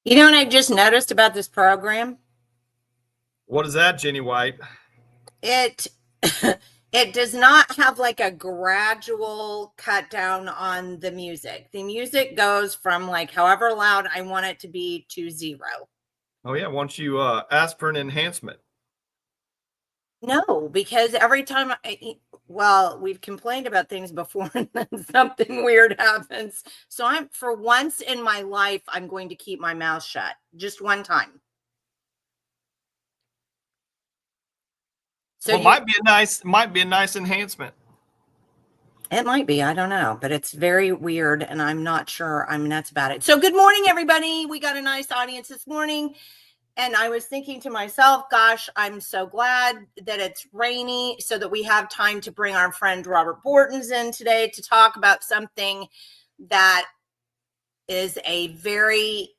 You know what I just noticed about this program? What is that, Jenny White? It it does not have like a gradual cut down on the music. The music goes from like however loud I want it to be to 0. Oh yeah, why don't you ask for an enhancement? No, because every time we've complained about things before and then something weird happens. So I'm for once in my life, I'm going to keep my mouth shut. Just one time. So Well, might be a nice enhancement. It might be, I don't know, but it's very weird and I'm not sure I'm nuts about it. So good morning, everybody. We got a nice audience this morning. And I was thinking to myself, gosh, I'm so glad that it's rainy so that we have time to bring our friend Robert Bortins in today to talk about something that is a very,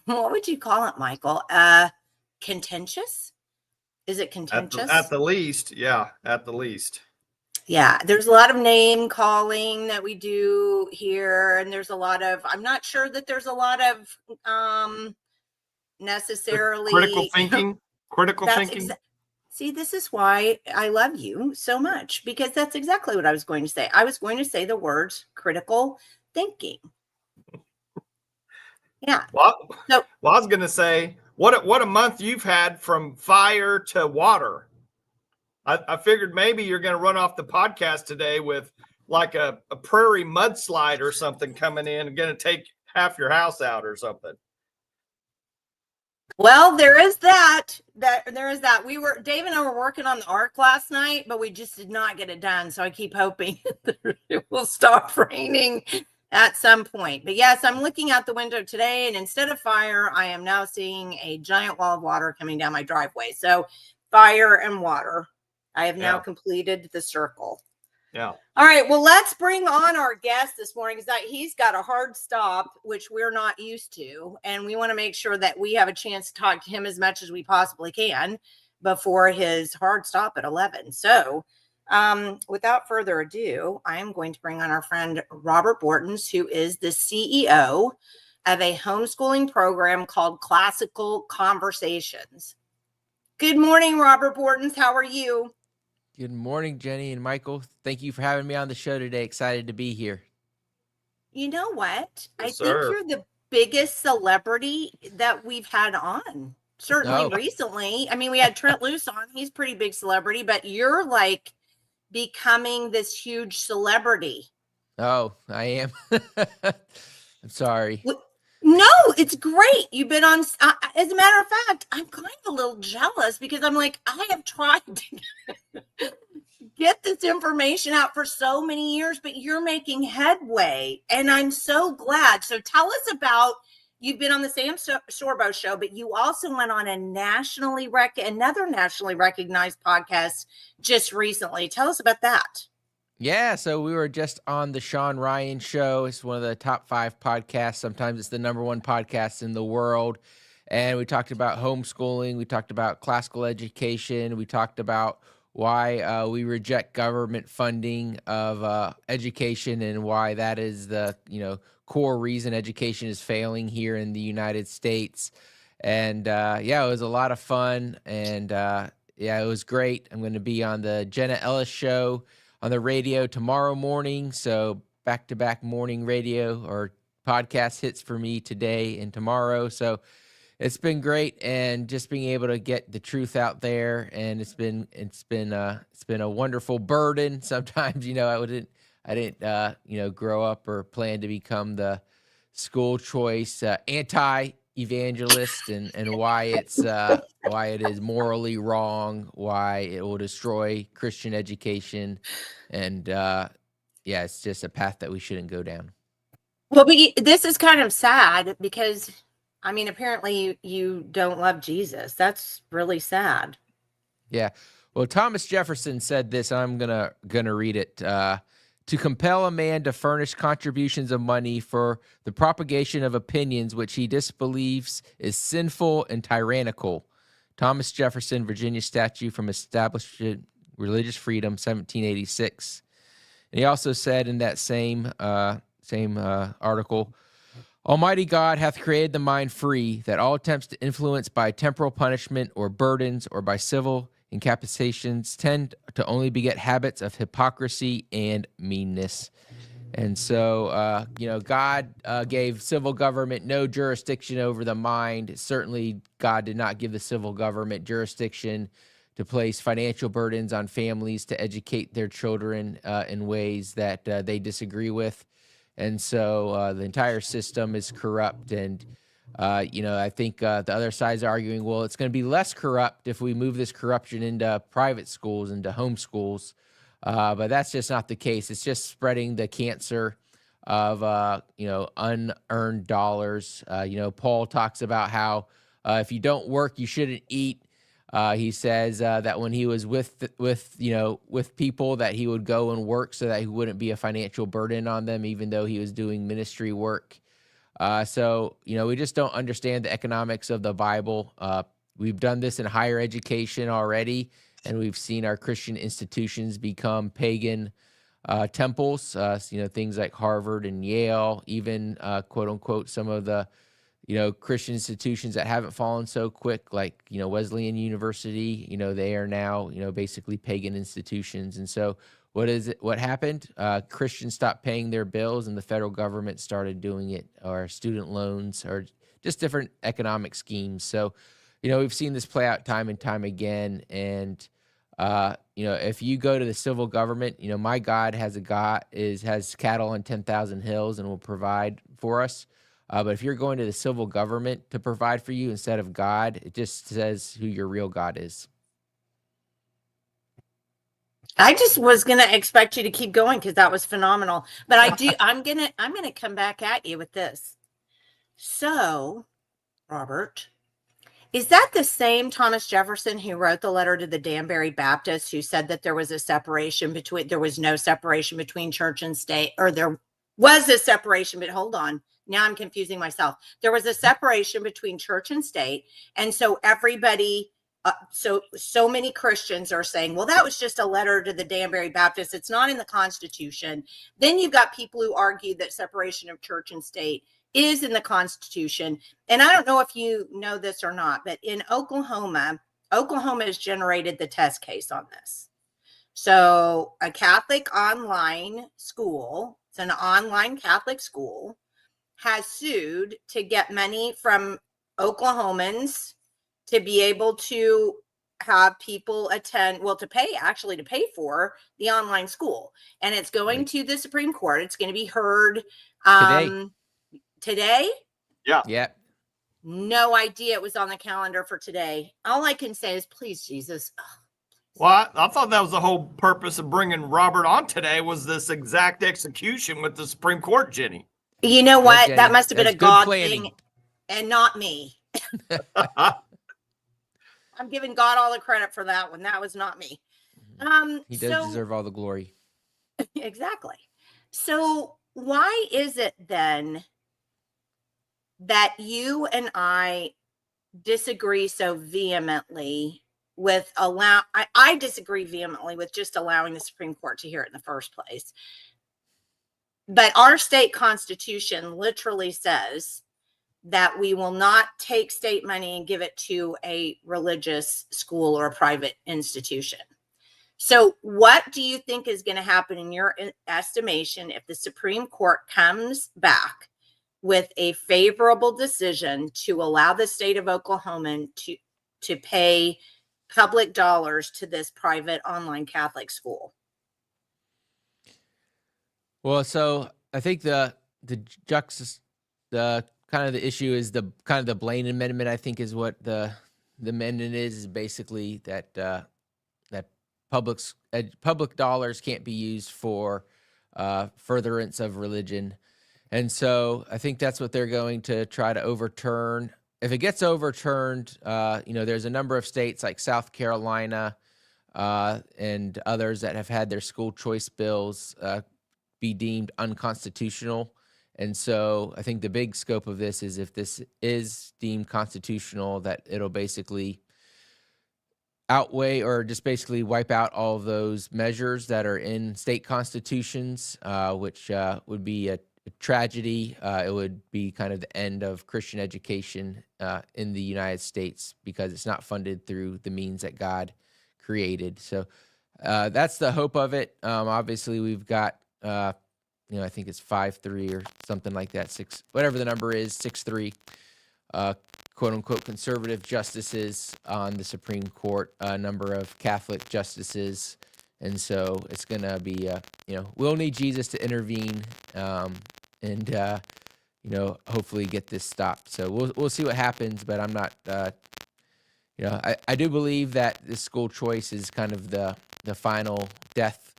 what would you call it, Michael? Contentious? Is it contentious? At the least, yeah, at the least. Yeah, there's a lot of name calling that we do here, and there's a lot of, I'm not sure that there's a lot of necessarily critical thinking. See, this is why I love you so much, because that's exactly what I was going to say. I was going to say the words critical thinking. Yeah. Well, I was going to say, what a month you've had from fire to water. I figured maybe you're going to run off the podcast today with like a prairie mudslide or something coming in and going to take half your house out or something. Well, there is that. Dave and I were working on the arc last night, but we just did not get it done. So I keep hoping it will stop raining at some point. But yes, I'm looking out the window today, and instead of fire, I am now seeing a giant wall of water coming down my driveway. So fire and water. I have now completed the circle. Yeah. All right. Well, let's bring on our guest this morning because he's got a hard stop, which we're not used to. And we want to make sure that we have a chance to talk to him as much as we possibly can before his hard stop at 11. So without further ado, I am going to bring on our friend Robert Bortins, who is the CEO of a homeschooling program called Classical Conversations. Good morning, Robert Bortins. How are you? Good morning, Jenny and Michael. Thank you for having me on the show today. Excited to be here. You know what? Yes, I think you're the biggest celebrity that we've had on. Certainly recently. I mean, we had Trent Luce on. He's a pretty big celebrity, but you're like becoming this huge celebrity. Oh, I am. I'm sorry. No, it's great. You've been on. As a matter of fact, I'm kind of a little jealous because I'm like, I have tried to get this information out for so many years, but you're making headway, and I'm so glad. So tell us about. You've been on the Sam Sorbo show, but you also went on another nationally recognized podcast just recently. Tell us about that. Yeah, so we were just on the Sean Ryan show. It's one of the top 5 podcasts. Sometimes it's the #1 podcast in the world. And we talked about homeschooling. We talked about classical education. We talked about why we reject government funding of education and why that is the core reason education is failing here in the United States. And it was a lot of fun. And it was great. I'm going to be on the Jenna Ellis show on the radio tomorrow morning. So back-to-back morning radio or podcast hits for me today and tomorrow. So it's been great, and just being able to get the truth out there. And it's been a wonderful burden. Sometimes, I didn't grow up or plan to become the school choice anti-evangelist and why it is morally wrong, why it will destroy Christian education, and it's just a path that we shouldn't go down. Well, this is kind of sad because, I mean, apparently you don't love Jesus. That's really sad. Yeah. Well, Thomas Jefferson said this, and I'm gonna read it. To compel a man to furnish contributions of money for the propagation of opinions which he disbelieves is sinful and tyrannical. Thomas Jefferson, Virginia Statute from Establishing Religious Freedom, 1786. And he also said in that same article, Almighty God hath created the mind free, that all attempts to influence by temporal punishment or burdens or by civil incapacitations tend to only beget habits of hypocrisy and meanness. And so, God gave civil government no jurisdiction over the mind. Certainly, God did not give the civil government jurisdiction to place financial burdens on families to educate their children in ways that they disagree with. And so the entire system is corrupt. And, I think the other side's arguing, well, it's going to be less corrupt if we move this corruption into private schools, into homeschools. But that's just not the case. It's just spreading the cancer of, unearned dollars. Paul talks about how if you don't work, you shouldn't eat. He says that when he was with people, that he would go and work so that he wouldn't be a financial burden on them, even though he was doing ministry work. So we just don't understand the economics of the Bible. We've done this in higher education already, and we've seen our Christian institutions become pagan temples. Things like Harvard and Yale, even quote unquote some of the Christian institutions that haven't fallen so quick, like, Wesleyan University, they are now, basically pagan institutions. And so what happened? Christians stopped paying their bills and the federal government started doing it, or student loans, or just different economic schemes. So, we've seen this play out time and time again. And, if you go to the civil government, my God has cattle on 10,000 hills and will provide for us. But if you're going to the civil government to provide for you instead of God, it just says who your real God is. I just was going to expect you to keep going because that was phenomenal. But I'm going to come back at you with this. So, Robert, is that the same Thomas Jefferson who wrote the letter to the Danbury Baptists, who said that there was no separation between church and state, or there was a separation, but hold on. Now I'm confusing myself. There was a separation between church and state. And so everybody, so many Christians are saying, well, that was just a letter to the Danbury Baptists. It's not in the Constitution. Then you've got people who argue that separation of church and state is in the Constitution. And I don't know if you know this or not, but in Oklahoma has generated the test case on this. So a Catholic online school, it's an online Catholic school, has sued to get money from Oklahomans to be able to have people to pay for the online school. And it's going to the Supreme Court. It's going to be heard today. Yeah. Yeah. No idea it was on the calendar for today. All I can say is, please, Jesus. Well, I thought that was the whole purpose of bringing Robert on today, was this exact execution with the Supreme Court, Jenny. You know what? Yeah, that must have been a God planning thing and not me. I'm giving God all the credit for that one. That was not me. He does deserve all the glory. Exactly. So why is it then that you and I disagree so vehemently with I disagree vehemently with just allowing the Supreme Court to hear it in the first place? But our state constitution literally says that we will not take state money and give it to a religious school or a private institution. So what do you think is going to happen in your estimation if the Supreme Court comes back with a favorable decision to allow the state of Oklahoma to pay public dollars to this private online Catholic school? Well, so I think the issue is the Blaine Amendment. I think is what the amendment is basically that that public dollars can't be used for furtherance of religion, and so I think that's what they're going to try to overturn. If it gets overturned, there's a number of states like South Carolina and others that have had their school choice bills be deemed unconstitutional. And so I think the big scope of this is, if this is deemed constitutional, that it'll basically outweigh or just basically wipe out all of those measures that are in state constitutions, which would be tragedy. It would be kind of the end of Christian education in the United States because it's not funded through the means that God created. So that's the hope of it. Obviously, we've got, I think it's 5-3 or something like that, 6, whatever the number is, 6-3, quote unquote, conservative justices on the Supreme Court, a number of Catholic justices. And so it's going to be, we'll need Jesus to intervene and hopefully get this stopped. So we'll see what happens, but I'm not, I do believe that this school choice is kind of the final death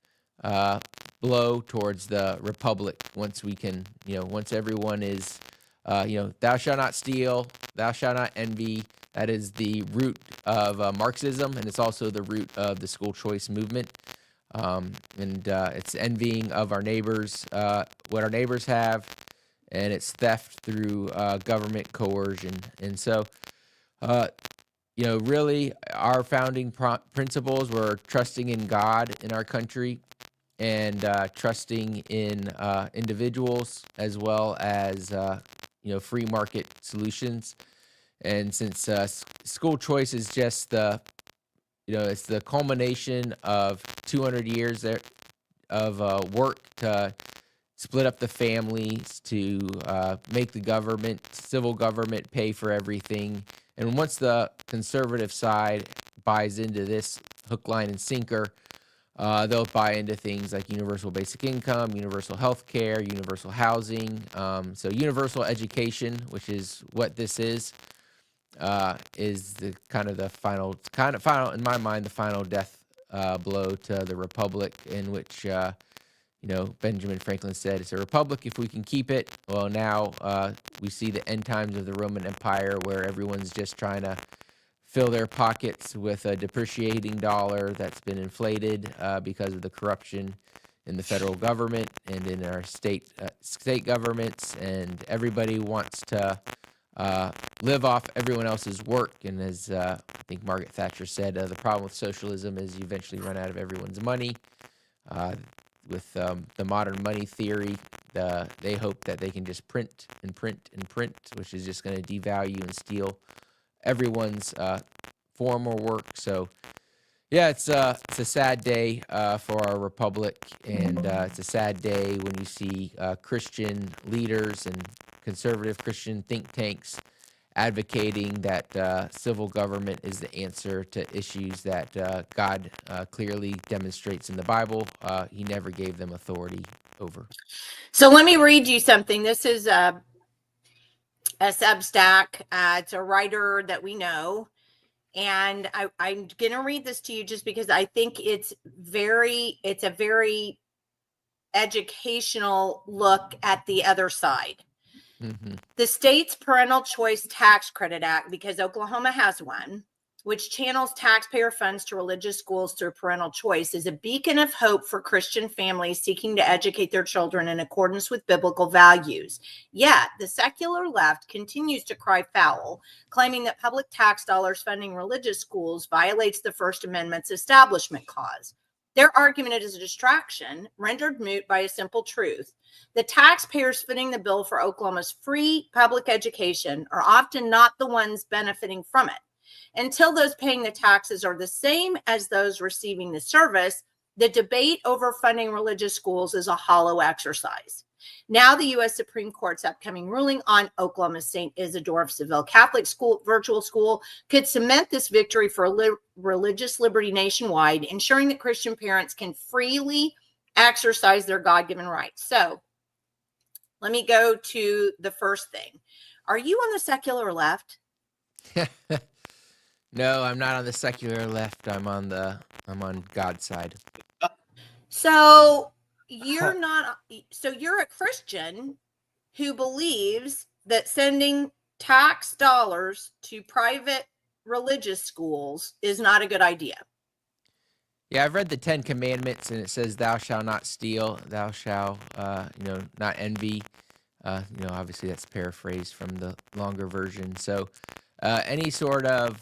blow towards the republic. Once we can, once everyone is, thou shalt not steal, thou shalt not envy. That is the root of Marxism, and it's also the root of the school choice movement. It's envying of our neighbors, what our neighbors have, and it's theft through government coercion. And so, really, our founding principles were trusting in God in our country and trusting in individuals as well as, free market solutions. And since school choice is just it's the culmination of 200 years of work to split up the families, to make the government, civil government, pay for everything. And once the conservative side buys into this hook, line, and sinker, they'll buy into things like universal basic income, universal health care, universal housing. So universal education, which is what this is the final, in my mind, the final death blow to the republic, in which, Benjamin Franklin said, it's a republic if we can keep it. Well, now we see the end times of the Roman Empire, where everyone's just trying to fill their pockets with a depreciating dollar that's been inflated because of the corruption in the federal government and in our state governments, and everybody wants to live off everyone else's work. And as I think Margaret Thatcher said, the problem with socialism is you eventually run out of everyone's money. With the modern money theory, they hope that they can just print and print and print, which is just going to devalue and steal everyone's form or work. So, yeah, it's a sad day for our republic, and it's a sad day when you see Christian leaders and conservative Christian think tanks advocating that civil government is the answer to issues that God clearly demonstrates in the Bible. He never gave them authority over. So let me read you something. This is a Substack. It's a writer that we know. And I'm going to read this to you just because I think it's a very educational look at the other side. Mm-hmm. The state's Parental Choice Tax Credit Act, because Oklahoma has one, which channels taxpayer funds to religious schools through parental choice, is a beacon of hope for Christian families seeking to educate their children in accordance with biblical values. Yet, the secular left continues to cry foul, claiming that public tax dollars funding religious schools violates the First Amendment's Establishment Clause. Their argument is a distraction rendered moot by a simple truth. The taxpayers footing the bill for Oklahoma's free public education are often not the ones benefiting from it. Until those paying the taxes are the same as those receiving the service, the debate over funding religious schools is a hollow exercise. Now, the U.S. Supreme Court's upcoming ruling on Oklahoma's St. Isidore of Seville Catholic School virtual school could cement this victory for religious liberty nationwide, ensuring that Christian parents can freely exercise their God-given rights. So, let me go to the first thing. Are you on the secular left? No, I'm not on the secular left. I'm on God's side. So you're a Christian who believes that sending tax dollars to private religious schools is not a good idea. Yeah, I've read the 10 Commandments, and it says, thou shalt not steal, thou shalt, not envy. Obviously that's paraphrased from the longer version. So any sort of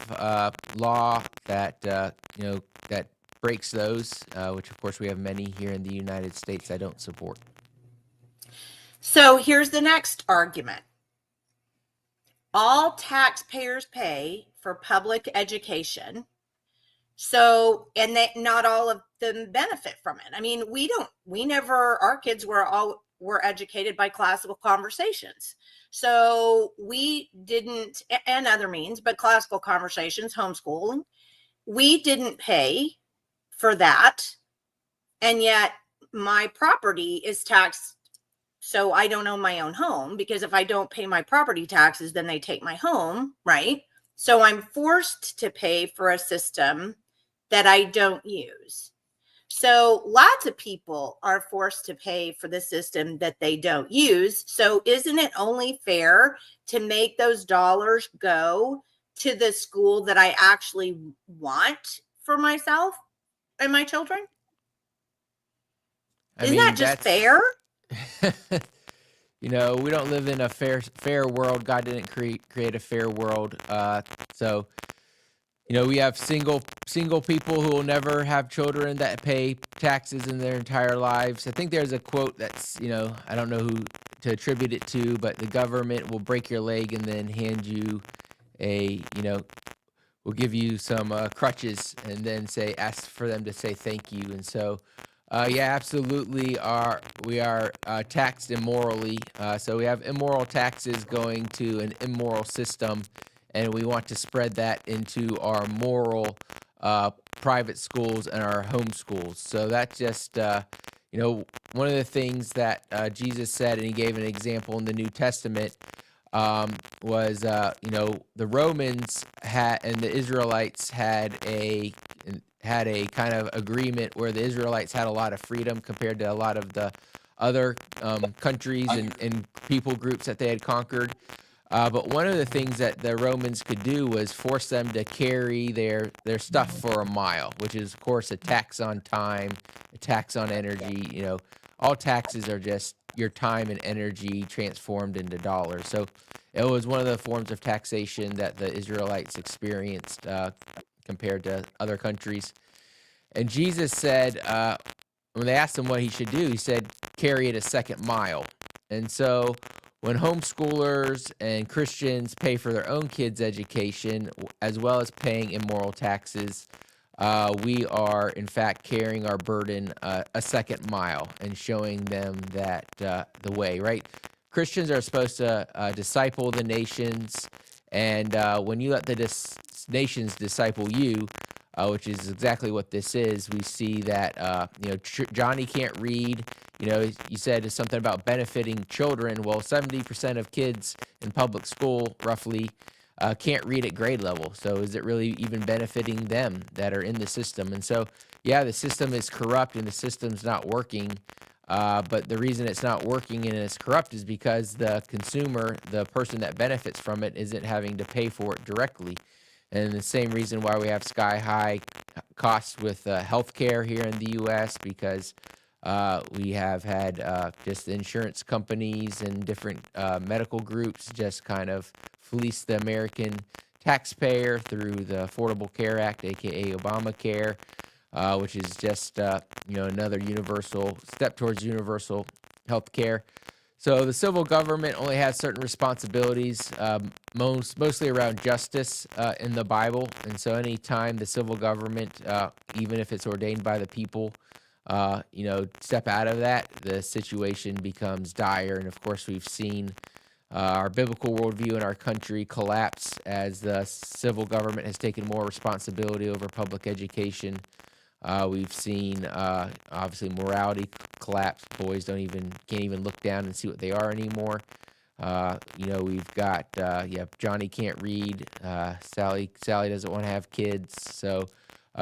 law that, that breaks those, which of course we have many here in the United States, I don't support. So here's the next argument. All taxpayers pay for public education. So, and that not all of them benefit from it. I mean, our kids were educated by classical conversations. So we didn't, and other means, but classical conversations, homeschooling, we didn't pay for that. And yet my property is taxed. So I don't own my own home, because if I don't pay my property taxes, then they take my home, right? So I'm forced to pay for a system that I don't use. So lots of people are forced to pay for the system that they don't use. So isn't it only fair to make those dollars go to the school that I actually want for myself and my children? Isn't that just fair? We don't live in a fair world. God didn't create a fair world. So we have single people who will never have children that pay taxes in their entire lives. I think there's a quote that's, I don't know who to attribute it to, but the government will break your leg and then hand you will give you some crutches and then ask for them to say thank you. And so, yeah, absolutely, we are taxed immorally. So we have immoral taxes going to an immoral system, and we want to spread that into our moral private schools and our homeschools. So that's just, one of the things that Jesus said, and he gave an example in the New Testament, was, the Romans and the Israelites had a kind of agreement where the Israelites had a lot of freedom compared to a lot of the other countries and people groups that they had conquered. But one of the things that the Romans could do was force them to carry their stuff for a mile, which is, of course, a tax on time, a tax on energy. All taxes are just your time and energy transformed into dollars. So it was one of the forms of taxation that the Israelites experienced compared to other countries. And Jesus said, when they asked him what he should do, he said, carry it a second mile. And so when homeschoolers and Christians pay for their own kids' education, as well as paying immoral taxes, we are, in fact, carrying our burden a second mile and showing them that the way, right? Christians are supposed to disciple the nations, and when you let the nations disciple you, which is exactly what this is, we see that, Johnny can't read. You said something about benefiting children. Well, 70% of kids in public school, roughly, can't read at grade level. So is it really even benefiting them that are in the system? And so, yeah, the system is corrupt and the system's not working. But the reason it's not working and it's corrupt is because the consumer, the person that benefits from it, isn't having to pay for it directly. And the same reason why we have sky high costs with healthcare here in the U.S., because we have had just insurance companies and different medical groups just kind of fleece the American taxpayer through the Affordable Care Act, aka Obamacare, which is just another universal step towards universal health care. So the civil government only has certain responsibilities, mostly around justice in the Bible. And so anytime the civil government, even if it's ordained by the people, step out of that, the situation becomes dire. And of course, we've seen our biblical worldview in our country collapse as the civil government has taken more responsibility over public education. We've seen obviously morality collapse. Boys can't even look down and see what they are anymore. We've got Johnny can't read. Sally doesn't want to have kids. So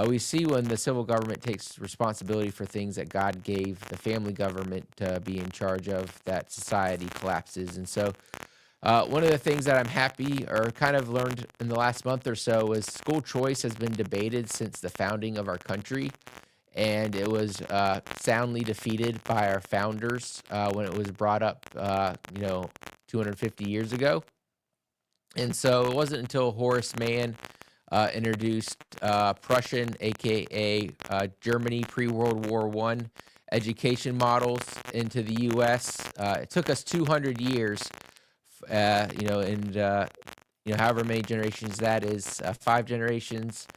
we see when the civil government takes responsibility for things that God gave the family government to be in charge of, that society collapses. And so one of the things that I'm happy or kind of learned in the last month or so is school choice has been debated since the founding of our country. And it was soundly defeated by our founders when it was brought up, 250 years ago. And so it wasn't until Horace Mann introduced Prussian, aka Germany, pre-World War I, education models into the U.S. It took us 200 years, however many generations that is, 5 generations,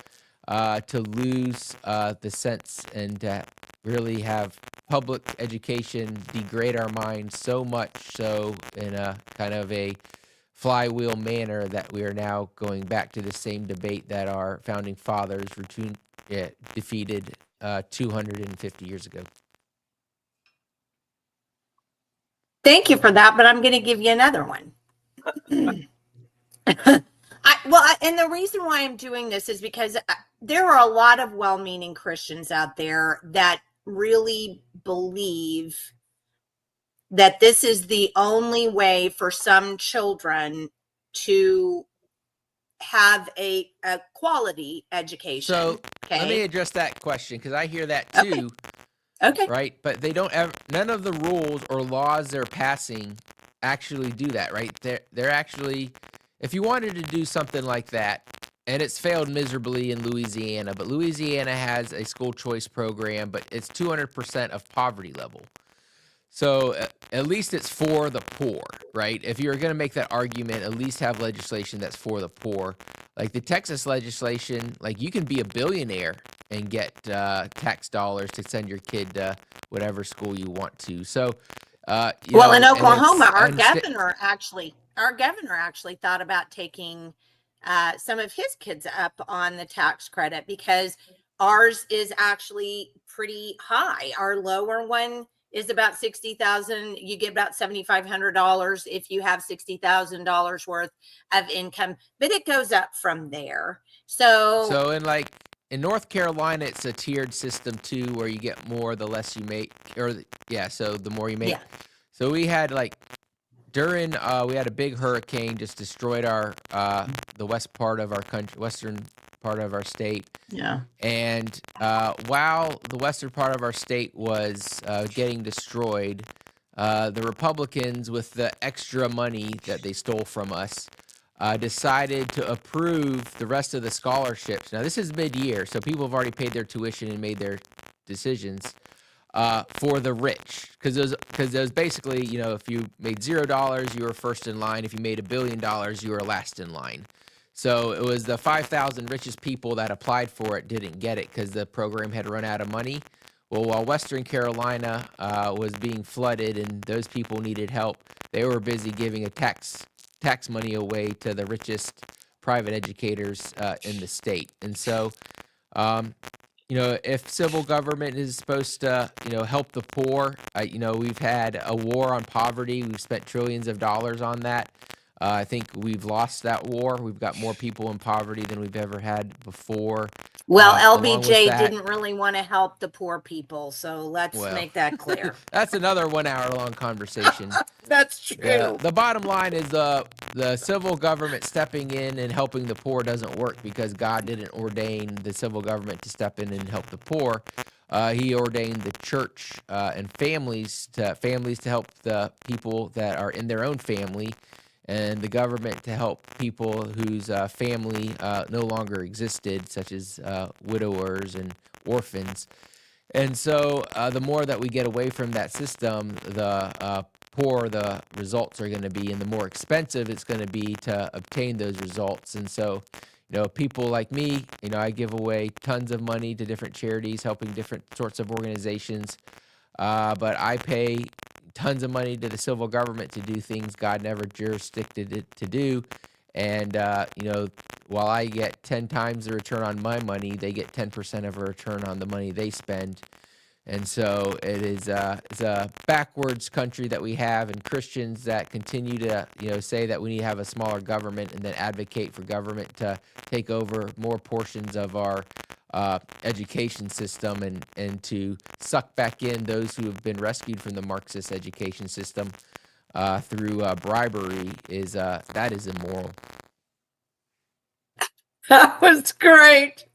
to lose the sense and really have public education degrade our minds so much so in a kind of a flywheel manner that we are now going back to the same debate that our founding fathers defeated 250 years ago. Thank you for that, but I'm going to give you another one. And the reason why I'm doing this is because there are a lot of well-meaning Christians out there that really believe that this is the only way for some children to have a quality education. So let me address that question, because I hear that too. Okay. Right? But they don't ever, none of the rules or laws they're passing actually do that, right? They're actually, if you wanted to do something like that, and it's failed miserably in Louisiana, but Louisiana has a school choice program, but it's 200% of poverty level. So at least it's for the poor, right? If you're going to make that argument, at least have legislation that's for the poor. Like the Texas legislation, like you can be a billionaire and get tax dollars to send your kid to whatever school you want to. So, in Oklahoma, our governor actually thought about taking some of his kids up on the tax credit, because ours is actually pretty high. Our lower one is about $60,000. You get about $7,500 if you have $60,000 worth of income, but it goes up from there. So in North Carolina, it's a tiered system too, where you get more the less you make, so the more you make. Yeah. So we had during we had a big hurricane just destroyed our the western part of our state. Yeah. And while the western part of our state was getting destroyed, the Republicans, with the extra money that they stole from us, decided to approve the rest of the scholarships. Now, this is mid-year, so people have already paid their tuition and made their decisions for the rich. Because those basically, if you made $0, you were first in line. If you made $1 billion, you were last in line. So it was the 5,000 richest people that applied for it didn't get it because the program had run out of money. Well, while Western Carolina was being flooded and those people needed help, they were busy giving a tax money away to the richest private educators in the state. And so, if civil government is supposed to, help the poor, we've had a war on poverty. We've spent trillions of dollars on that. I think we've lost that war. We've got more people in poverty than we've ever had before. Well, LBJ didn't really want to help the poor people, so let's make that clear. That's another 1 hour long conversation. That's true. The bottom line is the civil government stepping in and helping the poor doesn't work because God didn't ordain the civil government to step in and help the poor. He ordained the church and families to help the people that are in their own family, and the government to help people whose family no longer existed, such as widowers and orphans. And so the more that we get away from that system, the poorer the results are going to be, and the more expensive it's going to be to obtain those results. And so, people like me, I give away tons of money to different charities, helping different sorts of organizations, but I pay tons of money to the civil government to do things God never jurisdicted it to do. And, while I get 10 times the return on my money, they get 10% of a return on the money they spend. And so it is it's a backwards country that we have, and Christians that continue to, say that we need to have a smaller government and then advocate for government to take over more portions of our education system and to suck back in those who have been rescued from the Marxist education system through bribery is immoral. That was great.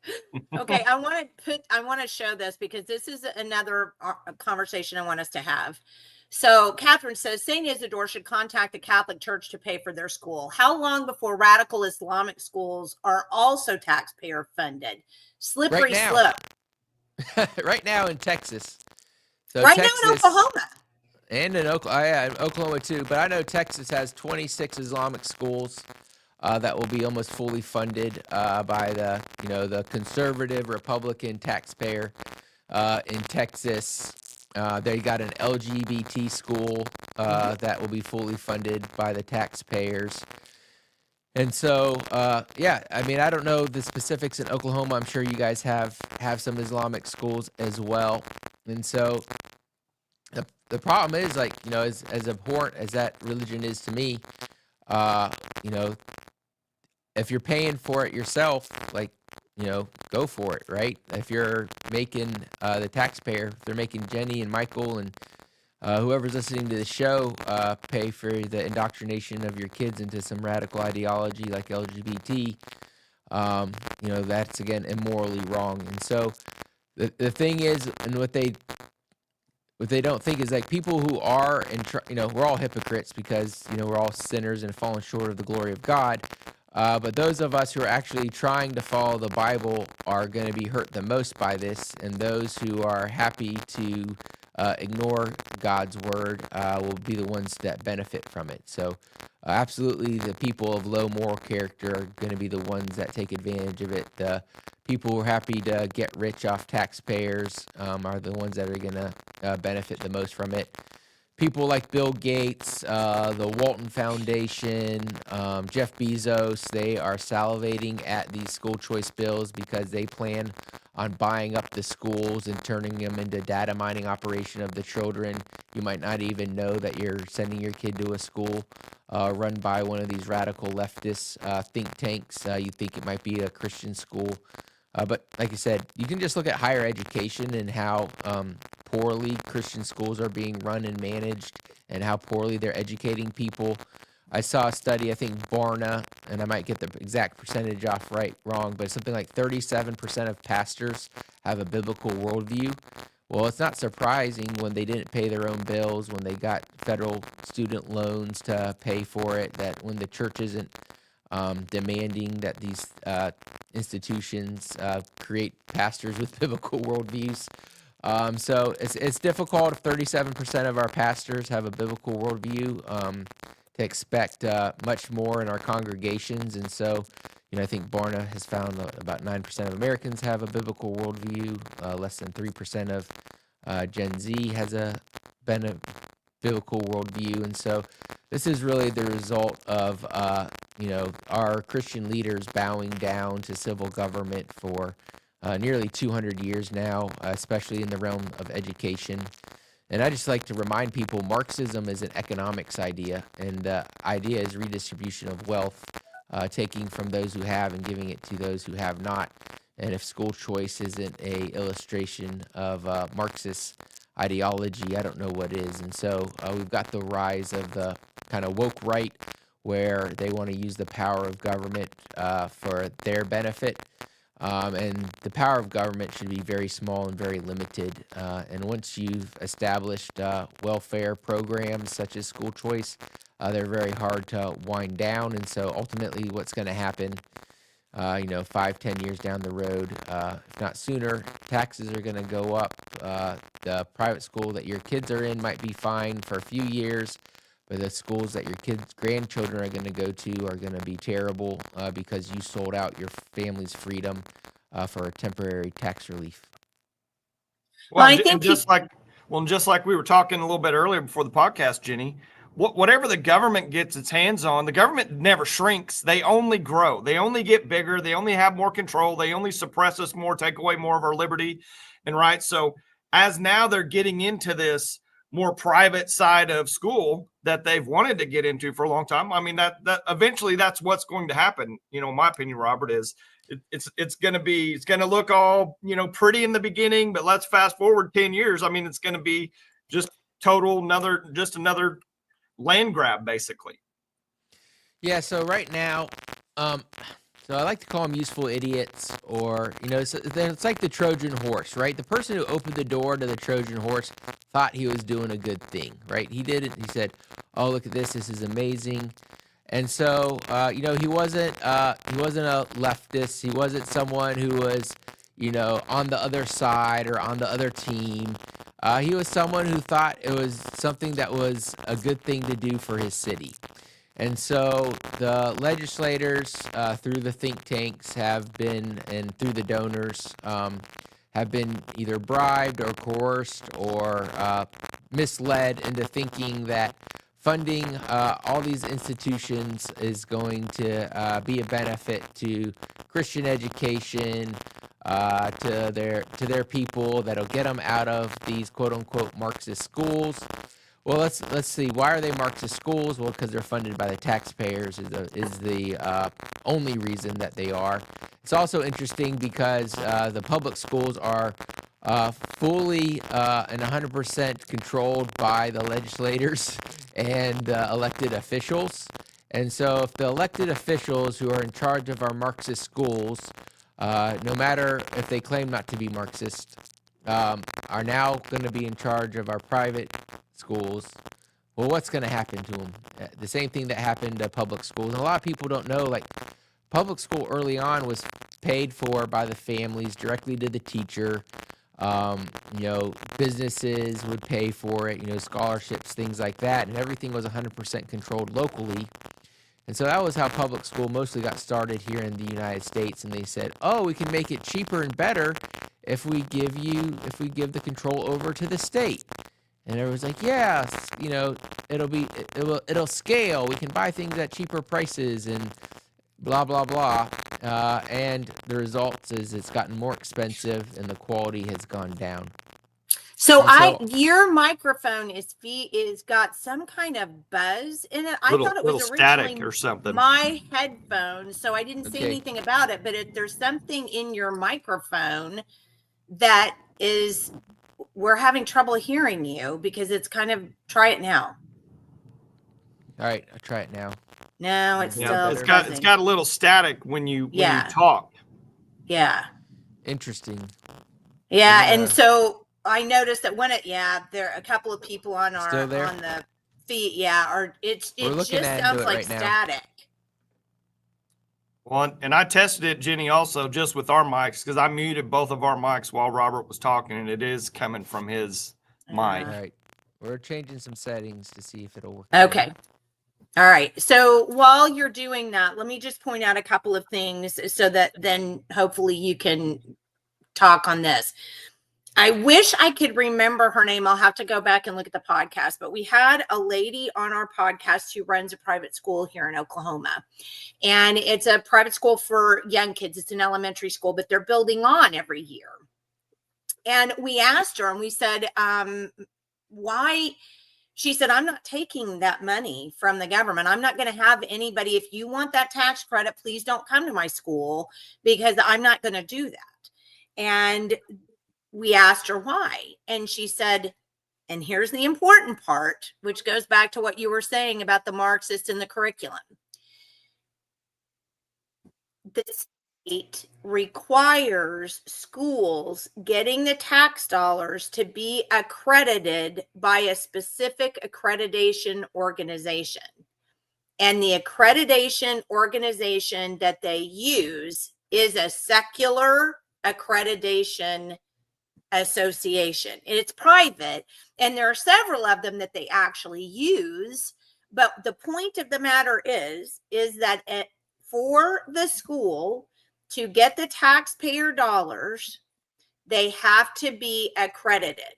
Okay, I want to show this because this is another conversation I want us to have. So Catherine says, St. Isidore should contact the Catholic Church to pay for their school. How long before radical Islamic schools are also taxpayer funded? Slippery slope. Right now in Texas. So right now in Texas Oklahoma. and in Oklahoma too, but I know Texas has 26 Islamic schools that will be almost fully funded by the conservative Republican taxpayer in Texas. They got an LGBT school that will be fully funded by the taxpayers. And so, I mean, I don't know the specifics in Oklahoma. I'm sure you guys have some Islamic schools as well. And so the problem is, like, as abhorrent as that religion is to me, you know, if you're paying for it yourself, like, go for it, right? If you're making the taxpayer, if they're making Jenni and Michael and whoever's listening to the show pay for the indoctrination of your kids into some radical ideology like LGBT, that's again immorally wrong. And so the thing is, and what they don't think is, like, people who are we're all hypocrites because we're all sinners and fallen short of the glory of God. But those of us who are actually trying to follow the Bible are going to be hurt the most by this, and those who are happy to ignore God's word will be the ones that benefit from it. So absolutely, the people of low moral character are going to be the ones that take advantage of it. The people who are happy to get rich off taxpayers are the ones that are going to benefit the most from it. People like Bill Gates, the Walton Foundation, Jeff Bezos, they are salivating at these school choice bills because they plan on buying up the schools and turning them into data mining operation of the children. You might not even know that you're sending your kid to a school run by one of these radical leftist think tanks. You think it might be a Christian school. But like I said, you can just look at higher education and how poorly Christian schools are being run and managed and how poorly they're educating people. I saw a study, I think Barna, and I might get the exact percentage wrong, but something like 37% of pastors have a biblical worldview. Well, it's not surprising when they didn't pay their own bills, when they got federal student loans to pay for it, that when the church isn't demanding that these institutions create pastors with biblical worldviews. So it's difficult if 37% of our pastors have a biblical worldview to expect much more in our congregations. And so, I think Barna has found about 9% of Americans have a biblical worldview. Less than 3% of Gen Z has a biblical worldview. And so this is really the result of, our Christian leaders bowing down to civil government for nearly 200 years now, especially in the realm of education. And I just like to remind people, Marxism is an economics idea, and the idea is redistribution of wealth, taking from those who have and giving it to those who have not. And if school choice isn't a illustration of Marxist ideology, I don't know what is. And so we've got the rise of the kind of woke right, where they want to use the power of government for their benefit. And the power of government should be very small and very limited. And once you've established welfare programs such as school choice, they're very hard to wind down. And so ultimately what's going to happen, 5-10 years down the road, if not sooner, taxes are going to go up. The private school that your kids are in might be fine for a few years, but the schools that your kids' grandchildren are going to go to are going to be terrible because you sold out your family's freedom for a temporary tax relief. Well, I think just like we were talking a little bit earlier before the podcast, Jenni, whatever the government gets its hands on, the government never shrinks. They only grow. They only get bigger. They only have more control. They only suppress us more, take away more of our liberty and rights. So as now they're getting into this more private side of school that they've wanted to get into for a long time. I mean, that eventually that's what's going to happen. In my opinion, Robert, is it's going to look all, pretty in the beginning, but let's fast forward 10 years. I mean, it's going to be just another land grab, basically. Yeah. So right now, so I like to call them useful idiots, or, it's like the Trojan horse, right? The person who opened the door to the Trojan horse thought he was doing a good thing, right? He did it. He said, "Oh, look at this. This is amazing." And so, he wasn't a leftist. He wasn't someone who was, on the other side or on the other team. He was someone who thought it was something that was a good thing to do for his city. And so the legislators, through the think tanks, have been, and through the donors, have been either bribed or coerced or misled into thinking that funding all these institutions is going to be a benefit to Christian education, to their people, that'll get them out of these quote unquote Marxist schools. Well, let's see. Why are they Marxist schools? Well, because they're funded by the taxpayers is the only reason that they are. It's also interesting because the public schools are fully and 100% controlled by the legislators and elected officials. And so if the elected officials who are in charge of our Marxist schools, no matter if they claim not to be Marxist, are now going to be in charge of our private schools, well, what's going to happen to them? The same thing that happened to public schools. And a lot of people don't know, like, public school early on was paid for by the families directly to the teacher. Businesses would pay for it, scholarships, things like that. And everything was 100% controlled locally. And so that was how public school mostly got started here in the United States. And they said, oh, we can make it cheaper and better if we give the control over to the state. And everyone's like, yeah, it'll scale. We can buy things at cheaper prices and blah, blah, blah. And the result is it's gotten more expensive and the quality has gone down. So your microphone is got some kind of buzz in it. I thought it was originally static or something. My headphones, so I didn't say anything about it. But if there's something in your microphone that is, we're having trouble hearing you because it's kind of. Try it now. All right, I'll try it now. No, it's still. It's got a little static when you talk. Yeah. Interesting. Yeah, and so. I noticed that there are a couple of people on Still there? on the feed. Yeah, it just sounds like right static. Well, and I tested it, Jenny, also just with our mics because I muted both of our mics while Robert was talking, and it is coming from his mic. All right, we're changing some settings to see if it'll work. Okay. All right. So while you're doing that, let me just point out a couple of things so that then hopefully you can talk on this. I wish I could remember her name. I'll have to go back and look at the podcast, but we had a lady on our podcast who runs a private school here in Oklahoma, and it's a private school for young kids. It's an elementary school, but they're building on every year. And we asked her and we said, why? She said, I'm not taking that money from the government. I'm not going to have anybody. If you want that tax credit, please don't come to my school because I'm not going to do that. And we asked her why, and she said, and here's the important part, which goes back to what you were saying about the Marxist and the curriculum. The state requires schools getting the tax dollars to be accredited by a specific accreditation organization. And the accreditation organization that they use is a secular accreditation association. It's private, and there are several of them that they actually use. But the point of the matter is that for the school to get the taxpayer dollars, they have to be accredited.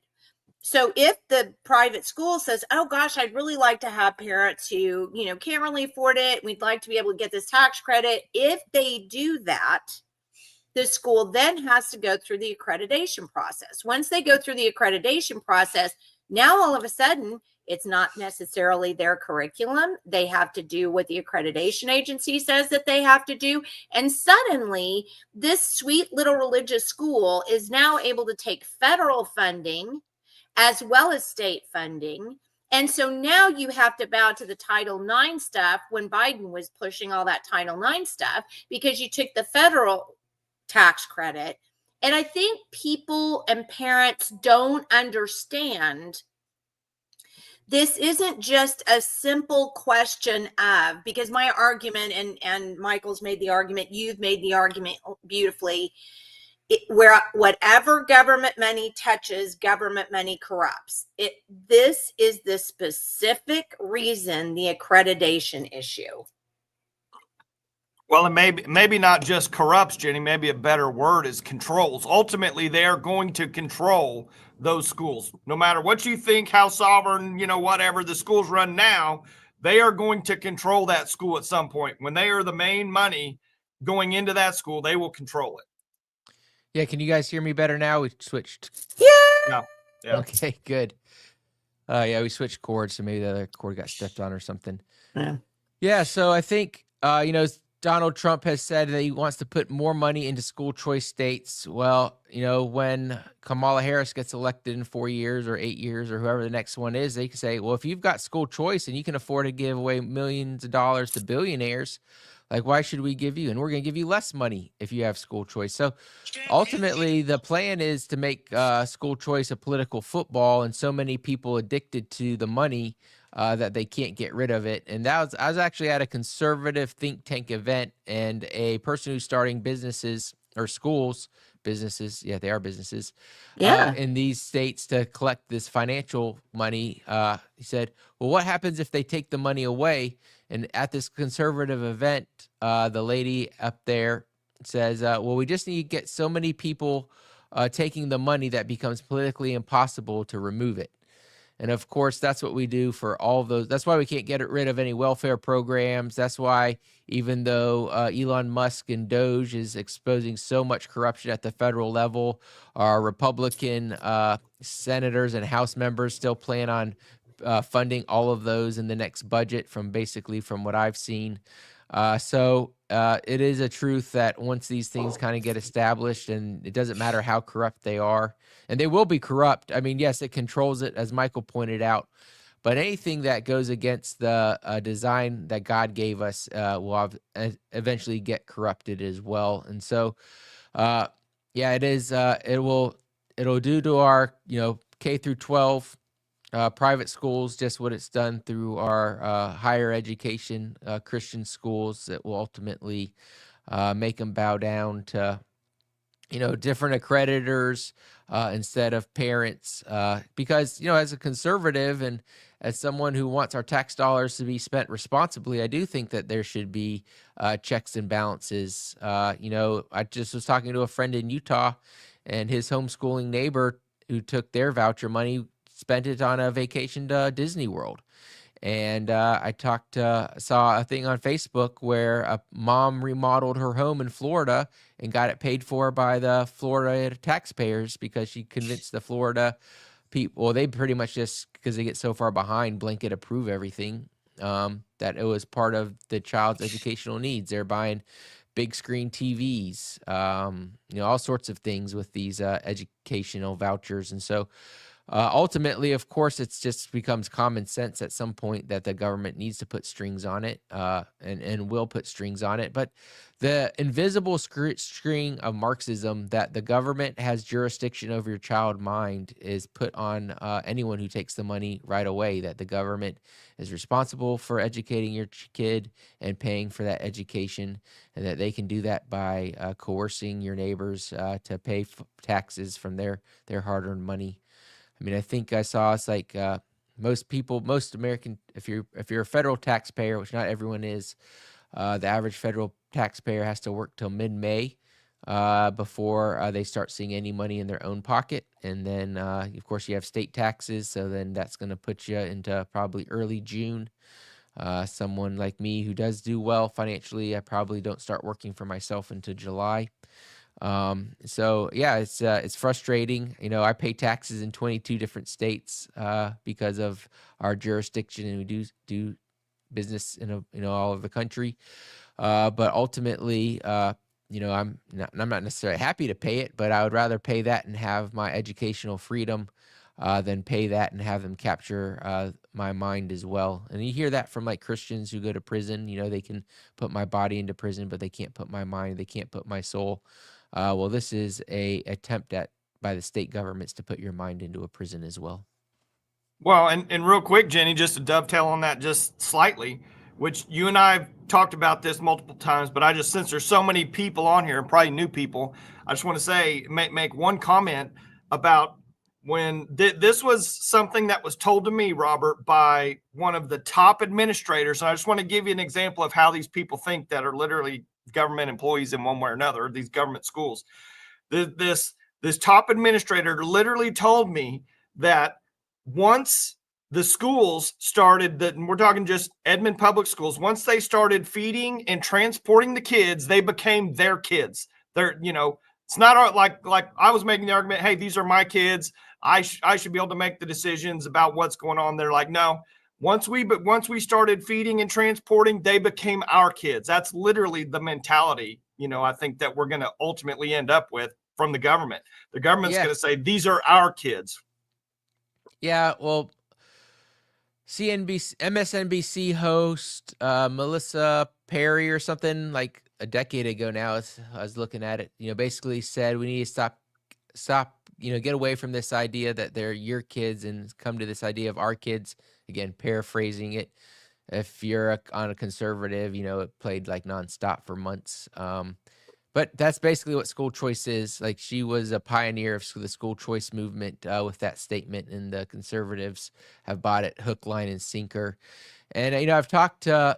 So if the private school says, oh gosh, I'd really like to have parents who, can't really afford it, we'd like to be able to get this tax credit. If they do that, the school then has to go through the accreditation process. Once they go through the accreditation process, now all of a sudden, it's not necessarily their curriculum. They have to do what the accreditation agency says that they have to do. And suddenly, this sweet little religious school is now able to take federal funding as well as state funding. And so now you have to bow to the Title IX stuff when Biden was pushing all that Title IX stuff because you took the federal tax credit. And I think people and parents don't understand this isn't just a simple question of, because my argument, and Michael's made the argument, you've made the argument beautifully, where whatever government money touches, government money corrupts. This is the specific reason, the accreditation issue. Well, and maybe not just corrupts, Jenny. Maybe a better word is controls. Ultimately, they are going to control those schools. No matter what you think, how sovereign, whatever the schools run now, they are going to control that school at some point. When they are the main money going into that school, they will control it. Yeah, can you guys hear me better now? We switched. Yeah. Yeah. Okay, good. Yeah, we switched cords, so maybe the other cord got stepped on or something. Yeah, so I think, Donald Trump has said that he wants to put more money into school choice states. Well, when Kamala Harris gets elected in 4 years or 8 years or whoever the next one is, they can say, well, if you've got school choice and you can afford to give away millions of dollars to billionaires, like, why should we give you? And we're going to give you less money if you have school choice. So ultimately, the plan is to make school choice a political football, and so many people addicted to the money that they can't get rid of it. And I was actually at a conservative think tank event, and a person who's starting businesses or schools, businesses, yeah, they are businesses, in these states to collect this financial money. He said, well, what happens if they take the money away? And at this conservative event, the lady up there says, well, we just need to get so many people taking the money that becomes politically impossible to remove it. And of course, that's what we do for all of those. That's why we can't get rid of any welfare programs. That's why, even though Elon Musk and Doge is exposing so much corruption at the federal level, our Republican senators and House members still plan on funding all of those in the next budget, from what I've seen. So it is a truth that once these things kind of get established, and it doesn't matter how corrupt they are, and they will be corrupt. I mean, yes, it controls it, as Michael pointed out, but anything that goes against the design that God gave us will eventually get corrupted as well. And so, yeah, it is. It'll do to our K through 12 private schools just what it's done through our higher education Christian schools, that will ultimately make them bow down to different accreditors instead of parents, because as a conservative and as someone who wants our tax dollars to be spent responsibly, I do think that there should be checks and balances. I just was talking to a friend in Utah, and his homeschooling neighbor who took their voucher money spent it on a vacation to Disney World. And I saw a thing on Facebook where a mom remodeled her home in Florida and got it paid for by the Florida taxpayers, because she convinced the Florida people, well, they pretty much just, because they get so far behind, blanket approve everything, that it was part of the child's educational needs. They're buying big screen TVs, all sorts of things with these educational vouchers. And so ultimately, of course, it's just becomes common sense at some point that the government needs to put strings on it, and will put strings on it. But the invisible string of Marxism that the government has jurisdiction over your child mind is put on anyone who takes the money right away, that the government is responsible for educating your kid and paying for that education, and that they can do that by coercing your neighbors to pay taxes from their hard-earned money. I mean, I think I saw it's like most American, if you're a federal taxpayer, which not everyone is, the average federal taxpayer has to work till mid-May before they start seeing any money in their own pocket. And then, of course, you have state taxes, so then that's going to put you into probably early June. Someone like me who does do well financially, I probably don't start working for myself until July. So yeah, it's frustrating. I pay taxes in 22 different states because of our jurisdiction, and we do business in all over the country. But ultimately, I'm not necessarily happy to pay it, but I would rather pay that and have my educational freedom than pay that and have them capture my mind as well. And you hear that from like Christians who go to prison. They can put my body into prison, but they can't put my mind, they can't put my soul. Well, this is a attempt by the state governments to put your mind into a prison as well. Well, and real quick, Jenny, just to dovetail on that just slightly, which you and I have talked about this multiple times, but I just, since there's so many people on here and probably new people, I just want to say, make one comment about when this was something that was told to me, Robert, by one of the top administrators. And I just want to give you an example of how these people think that are literally government employees in one way or another, these government schools. This top administrator literally told me that once the schools started, that we're talking just Edmond public schools, once they started feeding and transporting the kids, they became their kids. They're, it's not like I was making the argument, hey, these are my kids. I should be able to make the decisions about what's going on. They're like, no, once we started feeding and transporting, they became our kids. That's literally the mentality, I think that we're going to ultimately end up with from the government. The government's going to say, these are our kids. Yeah. Well, MSNBC host, Melissa Perry or something, like a decade ago now, I was looking at it, basically said we need to stop, get away from this idea that they're your kids and come to this idea of our kids. Again, paraphrasing it. If you're on a conservative, it played like nonstop for months. But that's basically what school choice is. Like, she was a pioneer of the school choice movement with that statement, and the conservatives have bought it hook, line, and sinker. And, I've talked to,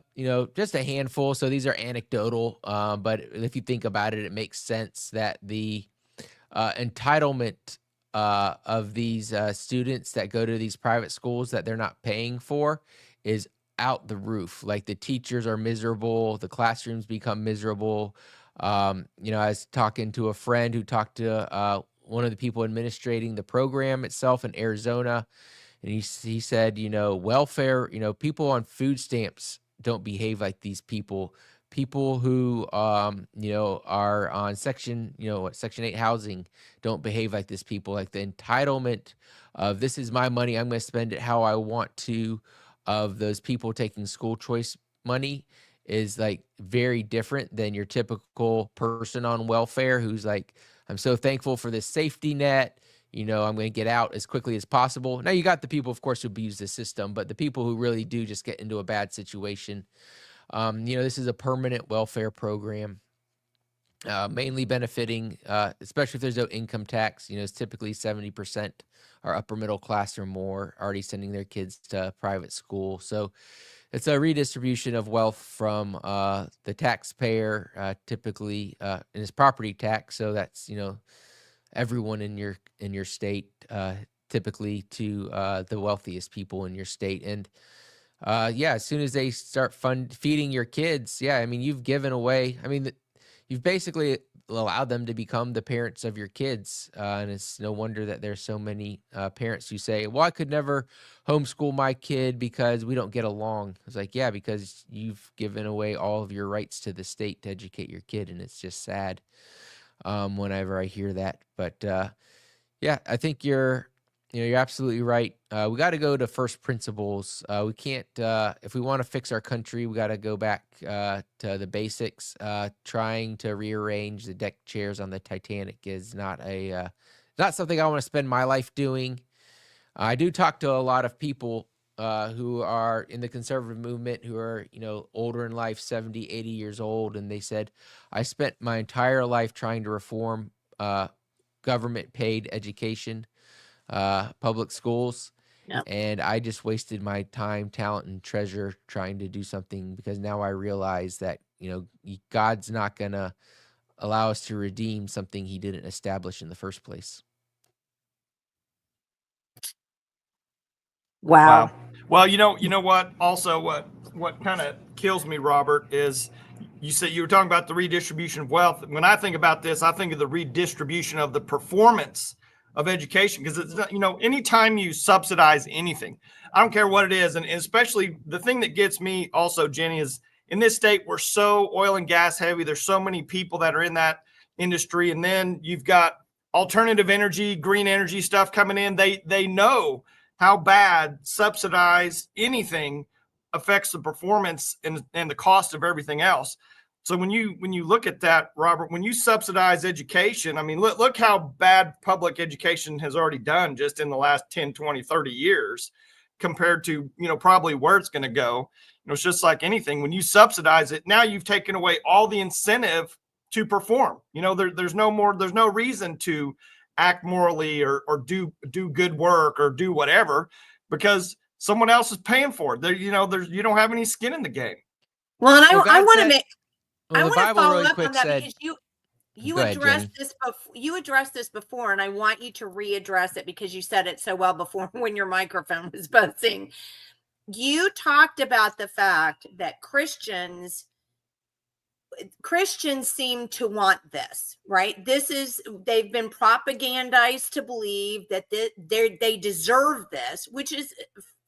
just a handful. So these are anecdotal. But if you think about it, it makes sense that the entitlement of these students that go to these private schools that they're not paying for is out the roof. Like, the teachers are miserable. The classrooms become miserable. I was talking to a friend who talked to one of the people administrating the program itself in Arizona. And he said, welfare, people on food stamps don't behave like these people. People who, are on Section 8 housing don't behave like this people. Like, the entitlement of this is my money, I'm going to spend it how I want to, of those people taking school choice money is like very different than your typical person on welfare who's like, I'm so thankful for this safety net. I'm going to get out as quickly as possible. Now, you got the people, of course, who abuse the system, but the people who really do just get into a bad situation. This is a permanent welfare program, mainly benefiting, especially if there's no income tax. It's typically 70% are upper middle class or more, already sending their kids to private school. So it's a redistribution of wealth from the taxpayer, typically, and it's property tax. So that's everyone in your state, typically to the wealthiest people in your state. And as soon as they start feeding your kids, you've given away. You've basically allowed them to become the parents of your kids. And it's no wonder that there's so many parents who say, well, I could never homeschool my kid because we don't get along. It's like, yeah, because you've given away all of your rights to the state to educate your kid. And it's just sad whenever I hear that. But I think you're absolutely right. We got to go to first principles. We can't, if we want to fix our country, we got to go back to the basics. Trying to rearrange the deck chairs on the Titanic is not something I want to spend my life doing. I do talk to a lot of people who are in the conservative movement who are, older in life, 70, 80 years old. And they said, I spent my entire life trying to reform government paid education, public schools. Yep. And I just wasted my time, talent, and treasure trying to do something, because now I realize that, God's not going to allow us to redeem something he didn't establish in the first place. Wow. Well, you know what? Also, what kind of kills me, Robert, is you said you were talking about the redistribution of wealth. When I think about this, I think of the redistribution of the performance of education, because it's anytime you subsidize anything, I don't care what it is, and especially the thing that gets me also, Jenni, is in this state we're so oil and gas heavy. There's so many people that are in that industry, and then you've got alternative energy, green energy stuff coming in. They know how bad subsidized anything affects the performance and the cost of everything else. So when you look at that, Robert, when you subsidize education, look how bad public education has already done just in the last 10, 20, 30 years. compared to, probably where it's going to go. It's just like anything. When you subsidize it, now you've taken away all the incentive to perform. There's no reason to act morally or do good work or do whatever, because someone else is paying for it. You don't have any skin in the game. Well, and Well, I want to said- make, well, I the want to Bible follow really up quick on that said- because you Go ahead, addressed Jenny. this before. You addressed this before, and I want you to readdress it because you said it so well before when your microphone was buzzing. You talked about the fact that Christians seem to want this, right? They've been propagandized to believe that they deserve this, which is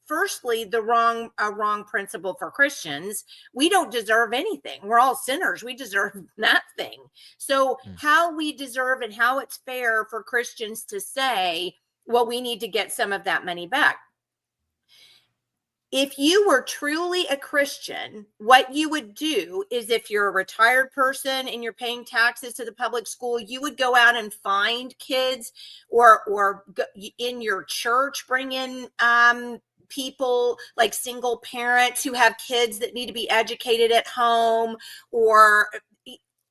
firstly a wrong principle for Christians. We don't deserve anything. We're all sinners. We deserve nothing. So how we deserve and how it's fair for Christians to say, well, we need to get some of that money back. If you were truly a Christian, what you would do is, if you're a retired person and you're paying taxes to the public school, you would go out and find kids or in your church, bring in people like single parents who have kids that need to be educated at home or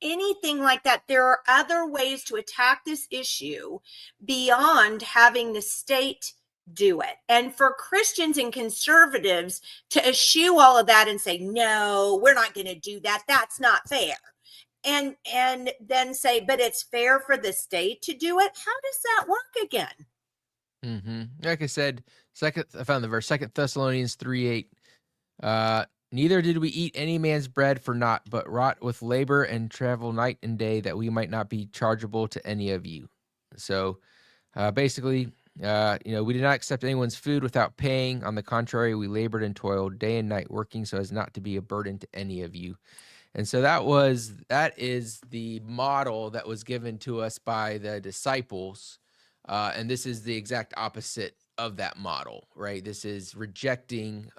anything like that. There are other ways to attack this issue beyond having the state do it. And for Christians and conservatives to eschew all of that and say, no, we're not going to do that. That's not fair. And then say, but it's fair for the state to do it. How does that work again? Like I said, I found the verse, 2 Thessalonians 3:8. Neither did we eat any man's bread for naught, but wrought with labor and travel night and day, that we might not be chargeable to any of you. So basically, we did not accept anyone's food without paying. On the contrary, we labored and toiled day and night, working so as not to be a burden to any of you. And so that is the model that was given to us by the disciples. And this is the exact opposite of that model, right? This is rejecting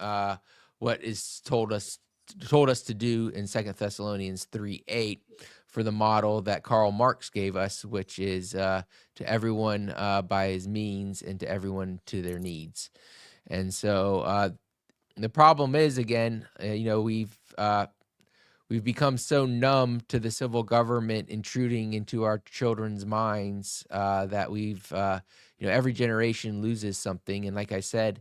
what is told us to do in 2 Thessalonians 3:8 for the model that Karl Marx gave us, which is to everyone by his means and to everyone to their needs. And so the problem is, again, we've become so numb to the civil government intruding into our children's minds that we've, every generation loses something. And like I said,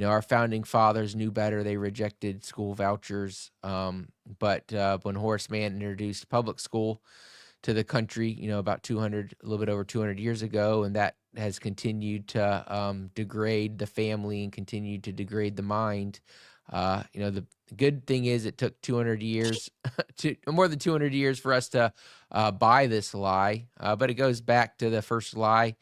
our founding fathers knew better. They rejected school vouchers. But when Horace Mann introduced public school to the country, about a little bit over 200 years ago, and that has continued to degrade the family and continued to degrade the mind. The good thing is it took 200 years, more than 200 years for us to buy this lie. But it goes back to the first lie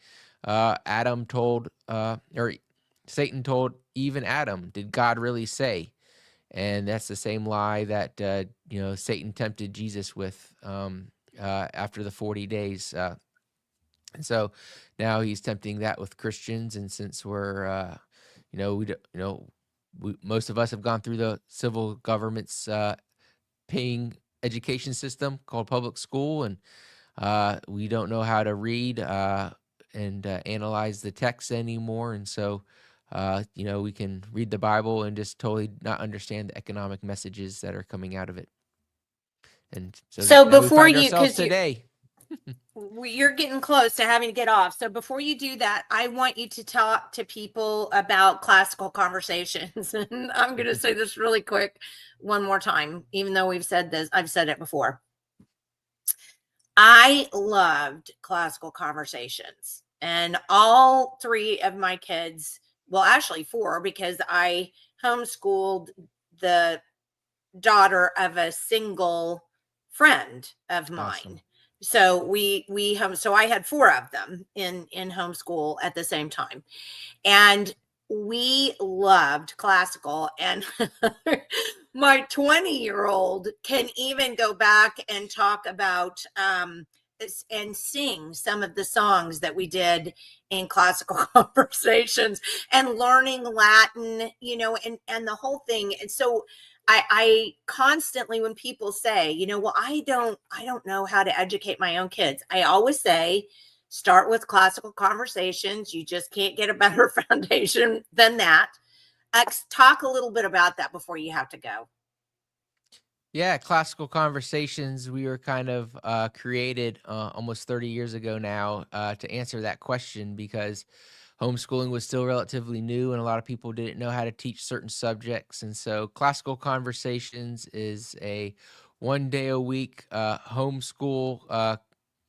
Satan told Eve and Adam. Did God really say? And that's the same lie that, Satan tempted Jesus with after the 40 days. And so now he's tempting that with Christians. And since we're, most of us have gone through the civil government's paying education system called public school, and we don't know how to read and analyze the text anymore. And so, we can read the Bible and just totally not understand the economic messages that are coming out of it. And so before we find ourselves today. You're getting close to having to get off. So before you do that, I want you to talk to people about classical conversations. And I'm going to say this really quick one more time, even though I've said it before. I loved classical conversations, and all three of my kids, well, actually four, because I homeschooled the daughter of a single friend of mine. Awesome. So so I had four of them in homeschool at the same time, and we loved classical. And my 20-year-old can even go back and talk about and sing some of the songs that we did in classical conversations and learning Latin, and the whole thing. And so I constantly, when people say, well, I don't know how to educate my own kids, I always say, start with classical conversations. You just can't get a better foundation than that. Talk a little bit about that before you have to go. Yeah, classical conversations. We were kind of created almost 30 years ago now to answer that question, because homeschooling was still relatively new and a lot of people didn't know how to teach certain subjects. And so classical conversations is a 1 day a week homeschool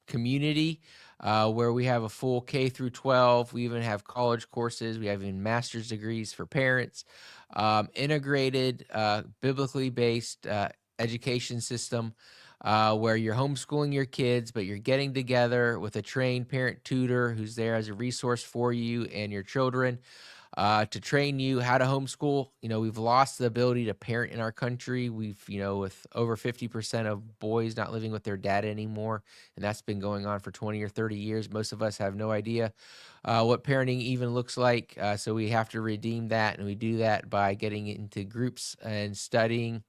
community where we have a full K through 12. We even have college courses. We have even master's degrees for parents, integrated, biblically based education system where you're homeschooling your kids, but you're getting together with a trained parent tutor who's there as a resource for you and your children to train you how to homeschool. We've lost the ability to parent in our country. We've, with over 50% of boys not living with their dad anymore, and that's been going on for 20 or 30 years. Most of us have no idea what parenting even looks like. So we have to redeem that, and we do that by getting into groups and studying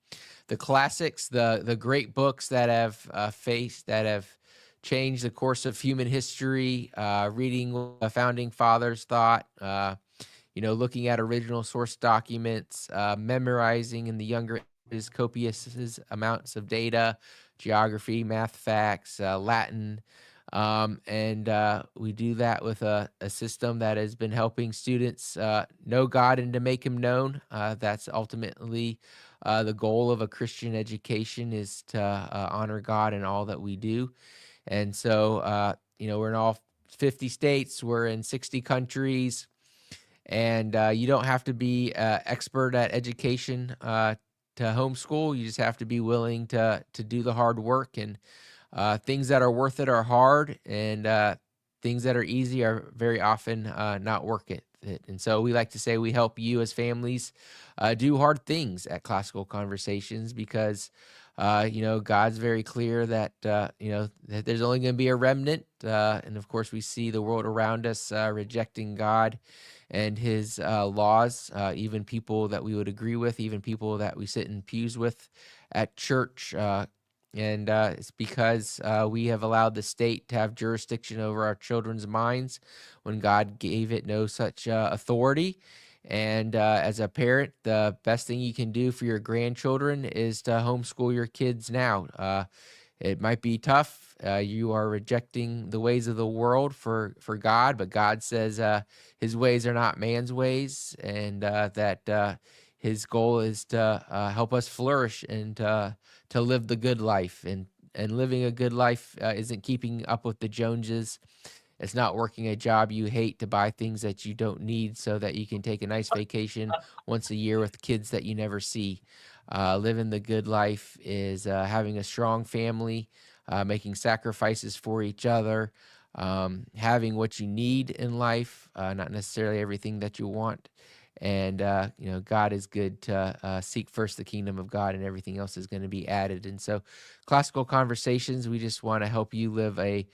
the classics, the great books that have changed the course of human history, reading what the founding fathers thought, looking at original source documents, memorizing in the younger ages copious amounts of data, geography, math facts, Latin. And we do that with a system that has been helping students know God and to make him known. That's ultimately the goal of a Christian education, is to honor God in all that we do. And so, we're in all 50 states, we're in 60 countries. And you don't have to be expert at education to homeschool. You just have to be willing to do the hard work. And things that are worth it are hard, and things that are easy are very often not worth it. And so we like to say we help you as families do hard things at Classical Conversations, because God's very clear that that there's only going to be a remnant, and of course we see the world around us rejecting God and his laws, even people that we would agree with, even people that we sit in pews with at church. And it's because we have allowed the state to have jurisdiction over our children's minds when God gave it no such authority. And as a parent, the best thing you can do for your grandchildren is to homeschool your kids now. It might be tough. You are rejecting the ways of the world for God, but God says his ways are not man's ways, and that his goal is to help us flourish and to live the good life. And living a good life isn't keeping up with the Joneses. It's not working a job you hate to buy things that you don't need so that you can take a nice vacation once a year with kids that you never see. Living the good life is having a strong family, making sacrifices for each other, having what you need in life, not necessarily everything that you want. And, God is good to seek first the kingdom of God, and everything else is going to be added. And so Classical Conversations, we just want to help you live a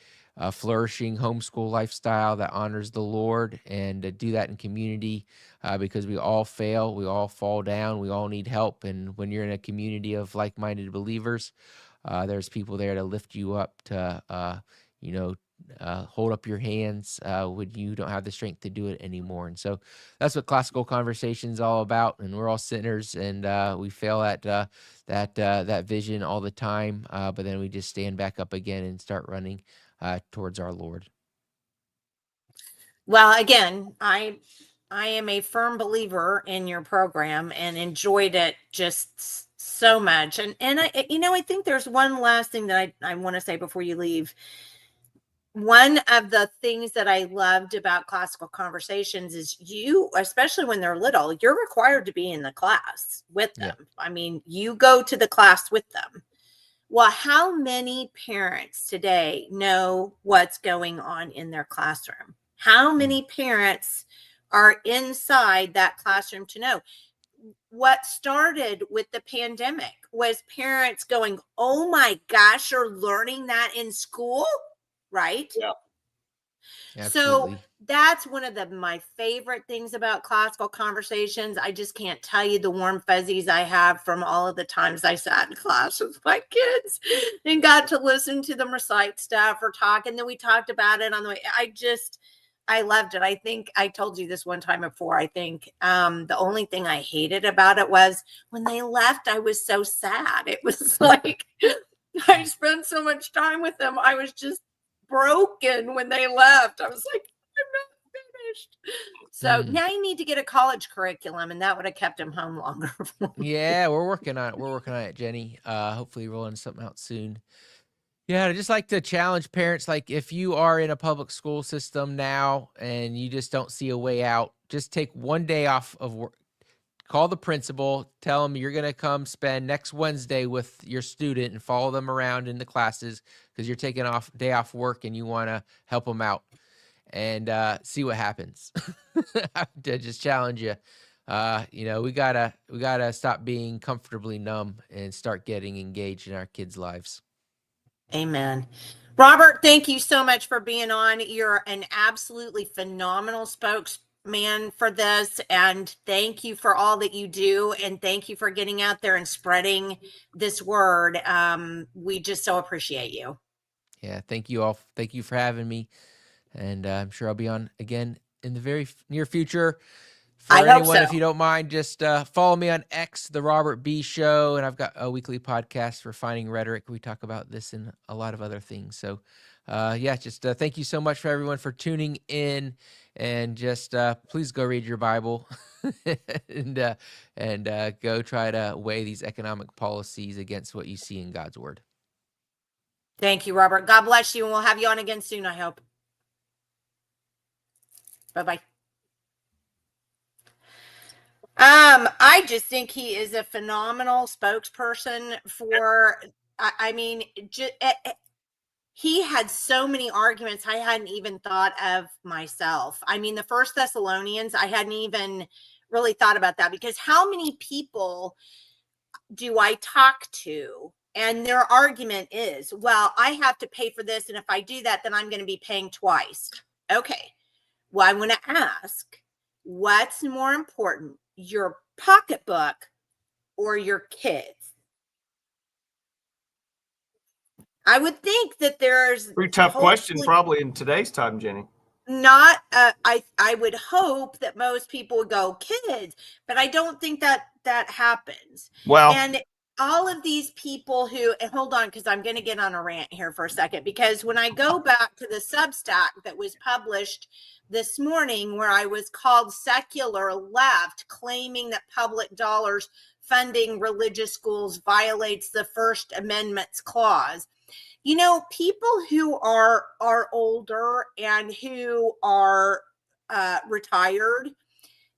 flourishing homeschool lifestyle that honors the Lord, and do that in community, because we all fail, we all fall down, we all need help. And when you're in a community of like-minded believers, there's people there to lift you up, to hold up your hands when you don't have the strength to do it anymore. And so that's what Classical Conversation is all about. And we're all sinners, and we fail at that vision all the time, but then we just stand back up again and start running towards our Lord. Well, again, I am a firm believer in your program and enjoyed it just so much. And I think there's one last thing that I want to say before you leave. One of the things that I loved about Classical Conversations is you, especially when they're little, you're required to be in the class with them. Yeah. I mean, you go to the class with them. Well, how many parents today know what's going on in their classroom? How many parents are inside that classroom to know? What started with the pandemic was parents going, oh my gosh, you're learning that in school, right? Yeah. Absolutely. So that's one of my favorite things about Classical Conversations. I just can't tell you the warm fuzzies I have from all of the times I sat in class with my kids and got to listen to them recite stuff or talk. And then we talked about it on the way. I loved it. I think I told you this one time before. I think the only thing I hated about it was when they left, I was so sad. It was like I spent so much time with them. I was just broken when they left. I was like, I'm not finished. So now you need to get a college curriculum, and that would have kept him home longer. Yeah, we're working on it. We're working on it, Jenny. Hopefully rolling something out soon. Yeah, I just like to challenge parents. Like, if you are in a public school system now and you just don't see a way out, just take one day off of work. Call the principal, tell them you're going to come spend next Wednesday with your student and follow them around in the classes because you're taking off day off work and you want to help them out and see what happens. I just challenge you. We gotta stop being comfortably numb and start getting engaged in our kids' lives. Amen. Robert, thank you so much for being on. You're an absolutely phenomenal spokesman for this. And thank you for all that you do. And thank you for getting out there and spreading this word. We just so appreciate you. Yeah, thank you all. Thank you for having me. And I'm sure I'll be on again in the very near future. For anyone, if you don't mind, just follow me on X, The Robert B Show, and I've got a weekly podcast, Refining Rhetoric. We talk about this and a lot of other things. So, just thank you so much for everyone for tuning in, and just please go read your Bible and go try to weigh these economic policies against what you see in God's Word. Thank you, Robert. God bless you, and we'll have you on again soon, I hope. Bye-bye. I just think he is a phenomenal spokesperson for, he had so many arguments I hadn't even thought of myself. I mean, the First Thessalonians, I hadn't even really thought about that, because how many people do I talk to? And their argument is, well, I have to pay for this, and if I do that, then I'm going to be paying twice. Okay. Well, I want to ask, what's more important, your pocketbook or your kids? I would think that there's pretty tough question probably in today's time, Jenny. Not I would hope that most people would go kids, but I don't think that happens. Well, and all of these people who, and hold on, because I'm going to get on a rant here for a second, because when I go back to the Substack that was published this morning, where I was called secular left, claiming that public dollars funding religious schools violates the First Amendment's clause. You know, people who are older and who are retired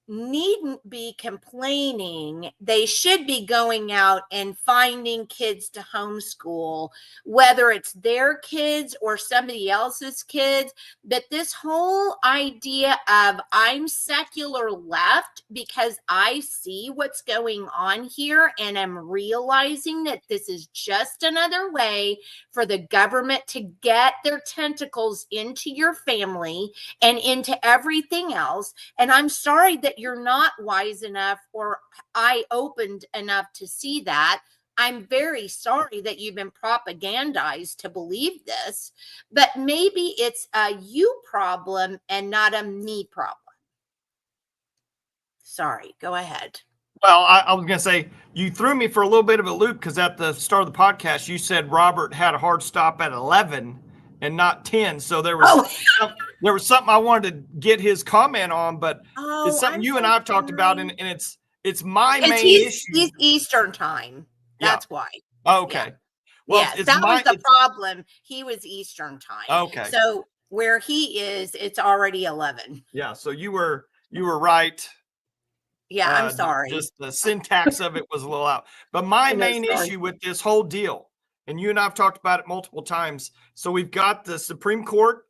needn't be complaining. They should be going out and finding kids to homeschool, whether it's their kids or somebody else's kids. But this whole idea of I'm secular left because I see what's going on here, and I'm realizing that this is just another way for the government to get their tentacles into your family and into everything else. And I'm sorry that you're not wise enough or eye-opened enough to see that. I'm very sorry that you've been propagandized to believe this, but maybe it's a you problem and not a me problem. Sorry, go ahead. Well, I was going to say, you threw me for a little bit of a loop, because at the start of the podcast, you said Robert had a hard stop at 11 and not 10. So there was something I wanted to get his comment on, but it's something you and I've talked about, and it's my main issue. He's Eastern time. That's why. Okay. Yeah. Well, yes, that was the problem. He was Eastern time. Okay. So where he is, it's already 11. Yeah. So you were right. Yeah, I'm sorry. Just the syntax of it was a little out. But my main issue with this whole deal, and you and I have talked about it multiple times. So we've got the Supreme Court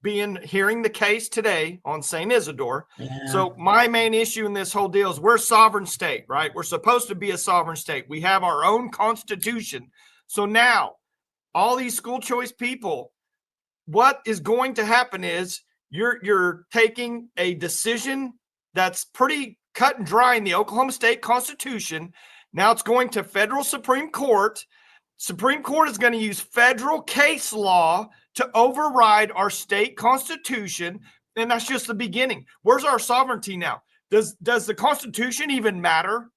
hearing the case today on St. Isidore. Yeah. So my main issue in this whole deal is we're a sovereign state, right? We're supposed to be a sovereign state. We have our own constitution. So now all these school choice people, what is going to happen is you're taking a decision that's pretty cut and dry in the Oklahoma State Constitution. Now it's going to federal Supreme Court. Supreme Court is going to use federal case law to override our state constitution. And that's just the beginning. Where's our sovereignty now? Does the Constitution even matter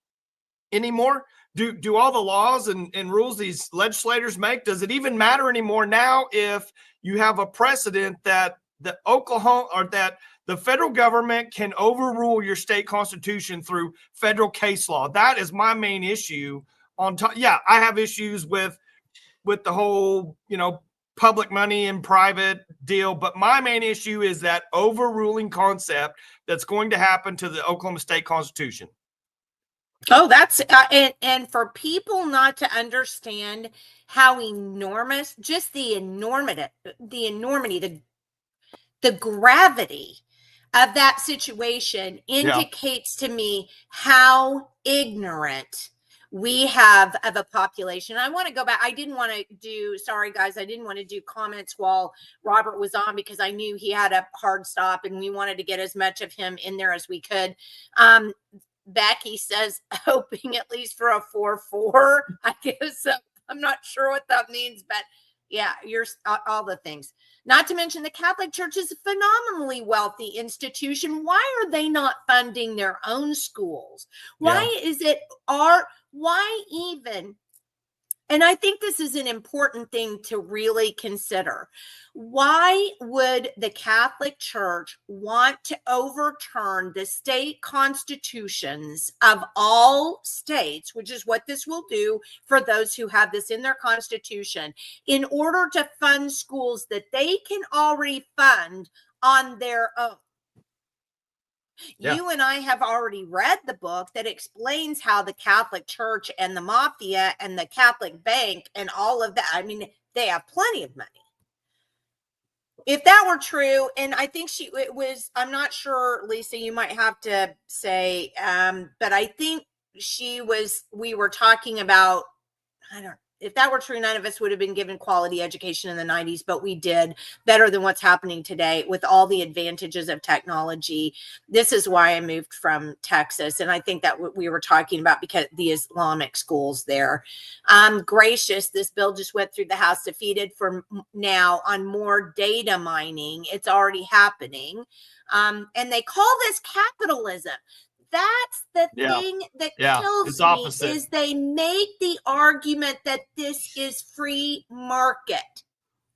anymore? Do all the laws and rules these legislators make, does it even matter anymore now if you have a precedent that the federal government can overrule your state constitution through federal case law? That is my main issue on top. Yeah, I have issues with the whole, public money and private deal, but my main issue is that overruling concept that's going to happen to the Oklahoma State Constitution. Oh, that's and for people not to understand how enormous, just the enormity, the gravity of that situation indicates to me how ignorant we have of a population. I want to go back. I didn't want to do comments while Robert was on because I knew he had a hard stop and we wanted to get as much of him in there as we could. Becky says, hoping at least for a 4-4. I guess I'm not sure what that means, but yeah, you're all the things. Not to mention the Catholic Church is a phenomenally wealthy institution. Why are they not funding their own schools? Why is it why even? And I think this is an important thing to really consider. Why would the Catholic Church want to overturn the state constitutions of all states, which is what this will do for those who have this in their constitution, in order to fund schools that they can already fund on their own? Yeah. You and I have already read the book that explains how the Catholic Church and the mafia and the Catholic Bank and all of that, I mean, they have plenty of money. If that were true, and I think I'm not sure, Lisa, you might have to say, but I think we were talking about, if that were true, none of us would have been given quality education in the 90s, but we did better than what's happening today with all the advantages of technology. This is why I moved from Texas. And I think that we were talking about because the Islamic schools there. Gracious, this bill just went through the House defeated for now on more data mining. It's already happening. And they call this capitalism. That's the thing that kills me is they make the argument that this is free market.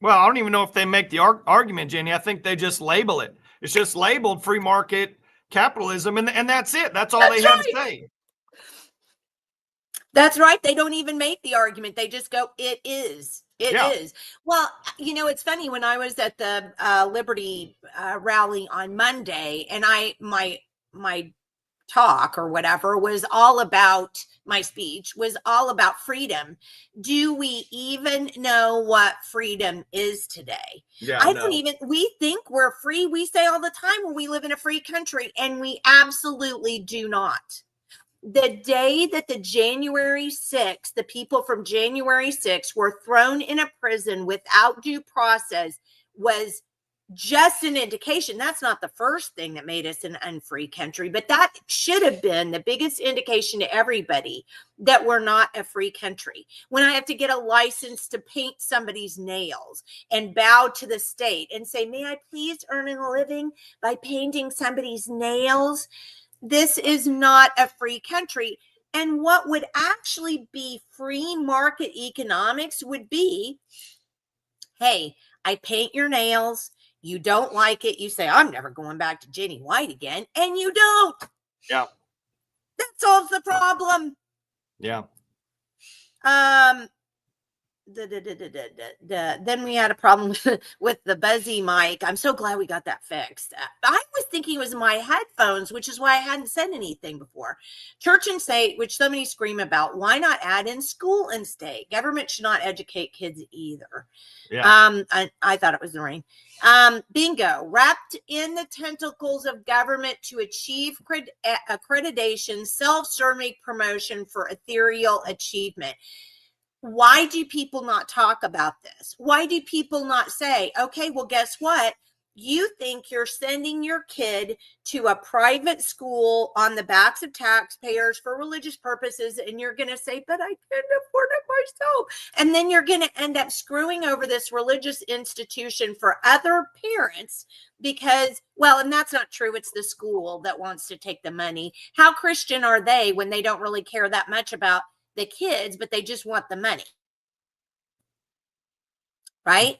Well, I don't even know if they make the argument, Jenny. I think they just label it. It's just labeled free market capitalism, and that's it. That's all they have to say. That's right. They don't even make the argument. They just go, it is. It is. Well, it's funny. When I was at the Liberty rally on Monday, and my talk or whatever was all about, my speech was all about freedom. Do we even know what freedom is today? We think we're free. We say all the time, well, we live in a free country, and we absolutely do not. The day that the people from January 6th were thrown in a prison without due process was just an indication. That's not the first thing that made us an unfree country, but that should have been the biggest indication to everybody that we're not a free country. When I have to get a license to paint somebody's nails and bow to the state and say, may I please earn a living by painting somebody's nails? This is not a free country. And what would actually be free market economics would be, hey, I paint your nails. You don't like it. You say, I'm never going back to Jenny White again. And you don't. Yeah. That solves the problem. Yeah. Then we had a problem with the buzzy mic. I'm so glad we got that fixed. I was thinking it was my headphones, which is why I hadn't said anything before. Church and state, which so many scream about, why not add in school and state? Government should not educate kids either. Yeah. I thought it was the rain. Bingo. Wrapped in the tentacles of government to achieve accreditation, self-serving promotion for ethereal achievement. Why do people not talk about this? Why do people not say, okay, well, guess what? you think you're sending your kid to a private school on the backs of taxpayers for religious purposes, and you're going to say, but I can't afford it myself. And then you're going to end up screwing over this religious institution for other parents because, well, and that's not true. It's the school that wants to take the money. How Christian are they when they don't really care that much about the kids, but they just want the money? Right?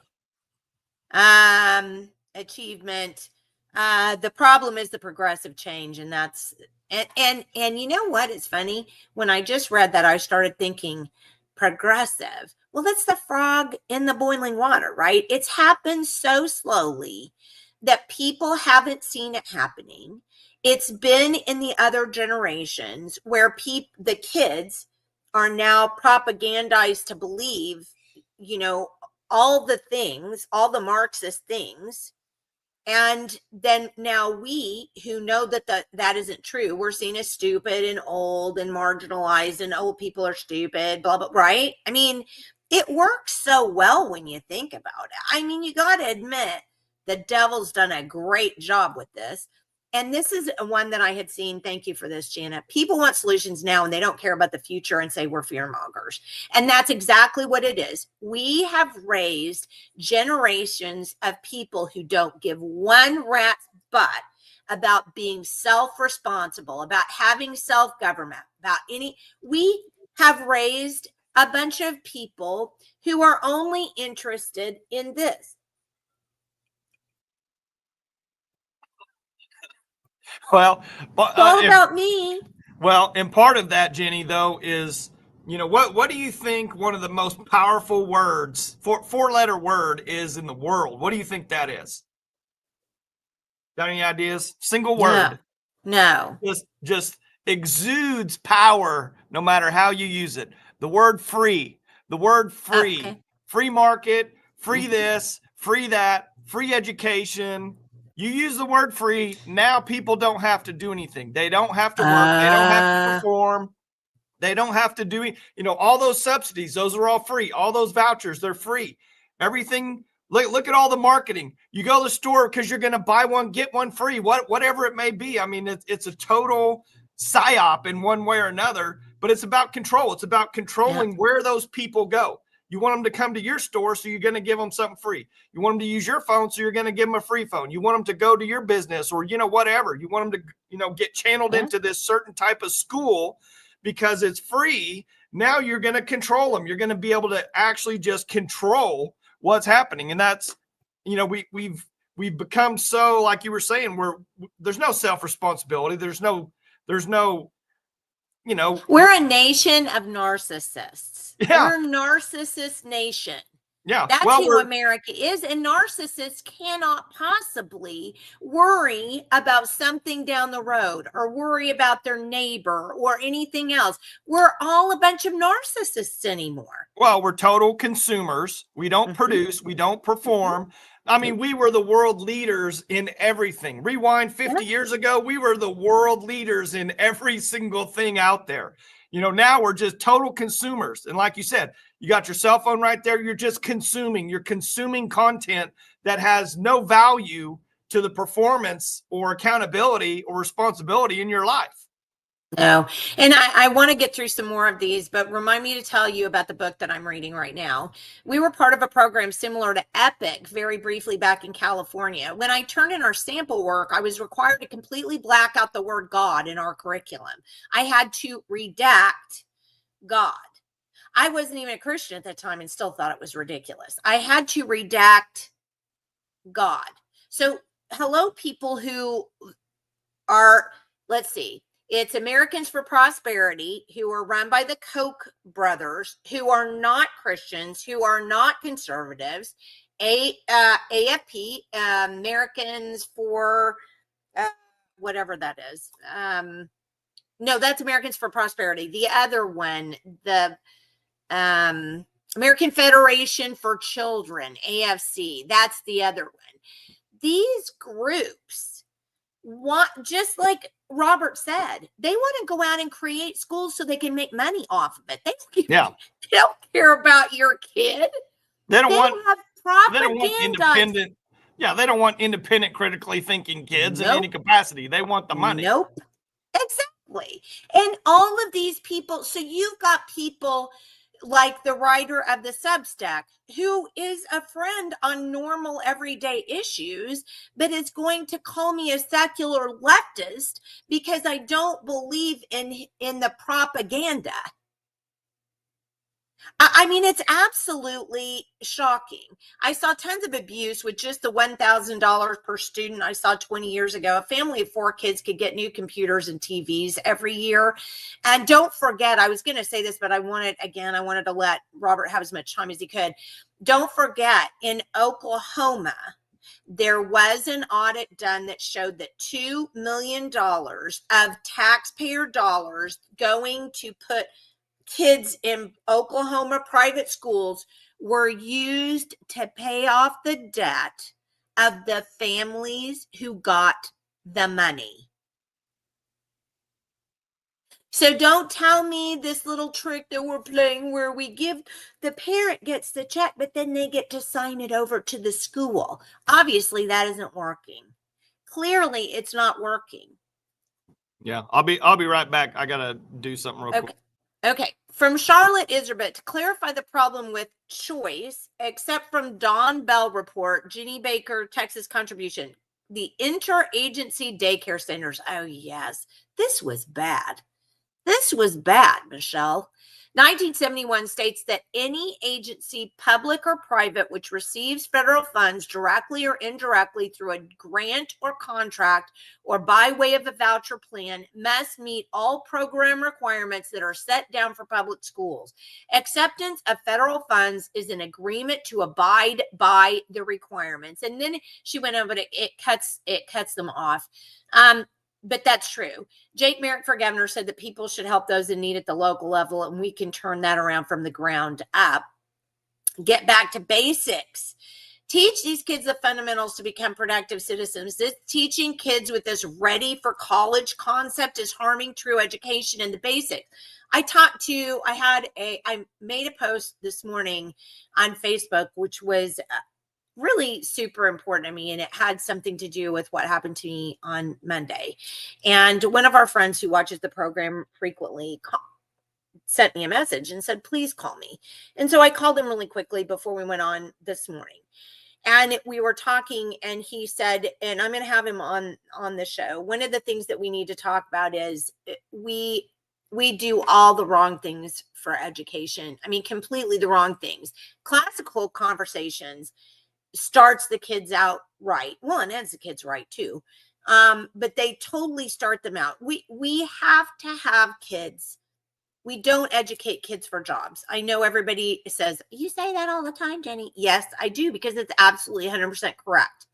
Achievement. The problem is the progressive change, and that's and you know what? It's funny. When I just read that, I started thinking progressive. Well, that's the frog in the boiling water, right? It's happened so slowly that people haven't seen it happening. It's been in the other generations where the kids are now propagandized to believe, all the things, all the Marxist things. And then now we who know that isn't true, we're seen as stupid and old and marginalized, and old people are stupid, blah, blah, right? I mean, it works so well when you think about it. I mean, you got to admit the devil's done a great job with this. And this is one that I had seen. Thank you for this, Janet. People want solutions now and they don't care about the future and say we're fearmongers. And that's exactly what it is. We have raised generations of people who don't give one rat's butt about being self-responsible, about having self-government, we have raised a bunch of people who are only interested in this. Well, it's all about me. Well, and part of that, Jenny, though, is, what do you think one of the most powerful words, four-letter word is in the world? What do you think that is? Got any ideas? Single word. No. Just exudes power no matter how you use it. The word free. The word free. Okay. Free market, free this, free that, free education. You use the word free, now people don't have to do anything. They don't have to work. They don't have to perform. They don't have to do, all those subsidies, those are all free. All those vouchers, they're free. Everything, look at all the marketing. You go to the store because you're going to buy one, get one free, whatever it may be. I mean, it's a total psyop in one way or another, but it's about control. It's about controlling where those people go. You want them to come to your store, so you're going to give them something free. You want them to use your phone, so you're going to give them a free phone. You want them to go to your business or, whatever. You want them to, get channeled into this certain type of school because it's free. Now you're going to control them. You're going to be able to actually just control what's happening. And that's, we've become so, like you were saying, there's no self-responsibility. There's no, we're a nation of narcissists. Yeah. We're a narcissist nation. Yeah. That's who America is. And narcissists cannot possibly worry about something down the road or worry about their neighbor or anything else. We're all a bunch of narcissists anymore. Well, we're total consumers. We don't produce. We don't perform. I mean, we were the world leaders in everything. Rewind 50 years ago, we were the world leaders in every single thing out there. Now we're just total consumers. And like you said, you got your cell phone right there. You're just consuming. You're consuming content that has no value to the performance or accountability or responsibility in your life. No. And I want to get through some more of these, but remind me to tell you about the book that I'm reading right now. We were part of a program similar to EPIC very briefly back in California. When I turned in our sample work, I was required to completely black out the word God in our curriculum. I had to redact God. I wasn't even a Christian at that time and still thought it was ridiculous. I had to redact God. So hello, people who are, let's see, it's Americans for Prosperity, who are run by the Koch brothers, who are not Christians, who are not conservatives. AFP, Americans for whatever that is. No, that's Americans for Prosperity. The other one, the American Federation for Children, AFC, that's the other one. These groups want, just like Robert said, they want to go out and create schools so they can make money off of it. They don't care about your kid. They don't want independent. Yeah, they don't want independent, critically thinking kids in Nope. any capacity. They want the money. Nope. Exactly. And all of these people, so you've got people like the writer of the Substack, who is a friend on normal everyday issues, but is going to call me a secular leftist because I don't believe in the propaganda. I mean, it's absolutely shocking. I saw tons of abuse with just the $1,000 per student I saw 20 years ago. A family of 4 kids could get new computers and TVs every year. And don't forget, I was going to say this, but I wanted to let Robert have as much time as he could. Don't forget, in Oklahoma, there was an audit done that showed that $2 million of taxpayer dollars going to put kids in Oklahoma private schools were used to pay off the debt of the families who got the money. So don't tell me this little trick that we're playing where we give, the parent gets the check, but then they get to sign it over to the school. Obviously that isn't working. Clearly it's not working. Yeah, I'll be right back. I gotta do something real quick. Okay. From Charlotte Iserbit, to clarify the problem with choice, except from Don Bell report, Jenny Baker, Texas contribution, the interagency daycare centers. Oh, yes. This was bad. This was bad, Michelle. 1971 states that any agency, public or private, which receives federal funds directly or indirectly through a grant or contract or by way of a voucher plan must meet all program requirements that are set down for public schools. Acceptance of federal funds is an agreement to abide by the requirements. And then she went over to it cuts them off. But that's true. Jake Merrick for governor said that people should help those in need at the local level, and we can turn that around from the ground up. Get back to basics. Teach these kids the fundamentals to become productive citizens. This teaching kids with this ready for college concept is harming true education and the basics. I made a post this morning on Facebook, which was really super important to me, and it had something to do with what happened to me on Monday. And one of our friends who watches the program frequently sent me a message and said, please call me. And so I called him really quickly before we went on this morning, and we were talking, and he said, and I'm going to have him on the show, one of the things that we need to talk about is we do all the wrong things for education. I mean, completely the wrong things. Classical conversations starts the kids out right. Well, and ends the kids right too. But they totally start them out. We have to have kids. We don't educate kids for jobs. I know everybody says, you say that all the time, Jenny. Yes, I do, because it's absolutely 100% correct.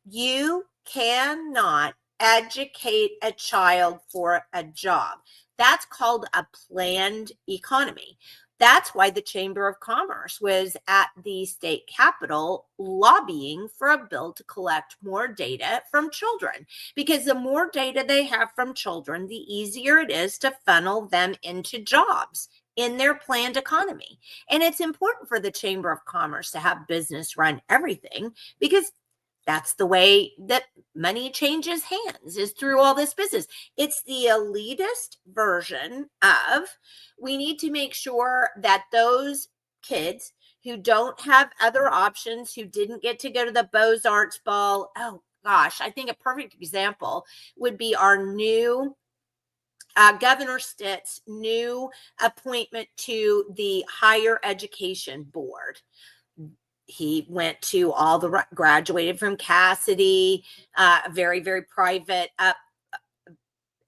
You cannot educate a child for a job. That's called a planned economy. That's why the Chamber of Commerce was at the state capitol lobbying for a bill to collect more data from children, because the more data they have from children, the easier it is to funnel them into jobs in their planned economy. And it's important for the Chamber of Commerce to have business run everything, because that's the way that money changes hands, is through all this business. It's the elitist version of, we need to make sure that those kids who don't have other options, who didn't get to go to the Beaux-Arts ball. Oh gosh, I think a perfect example would be our new Governor Stitt's new appointment to the higher education board. He went to all the graduated from Cassidy, very, very private,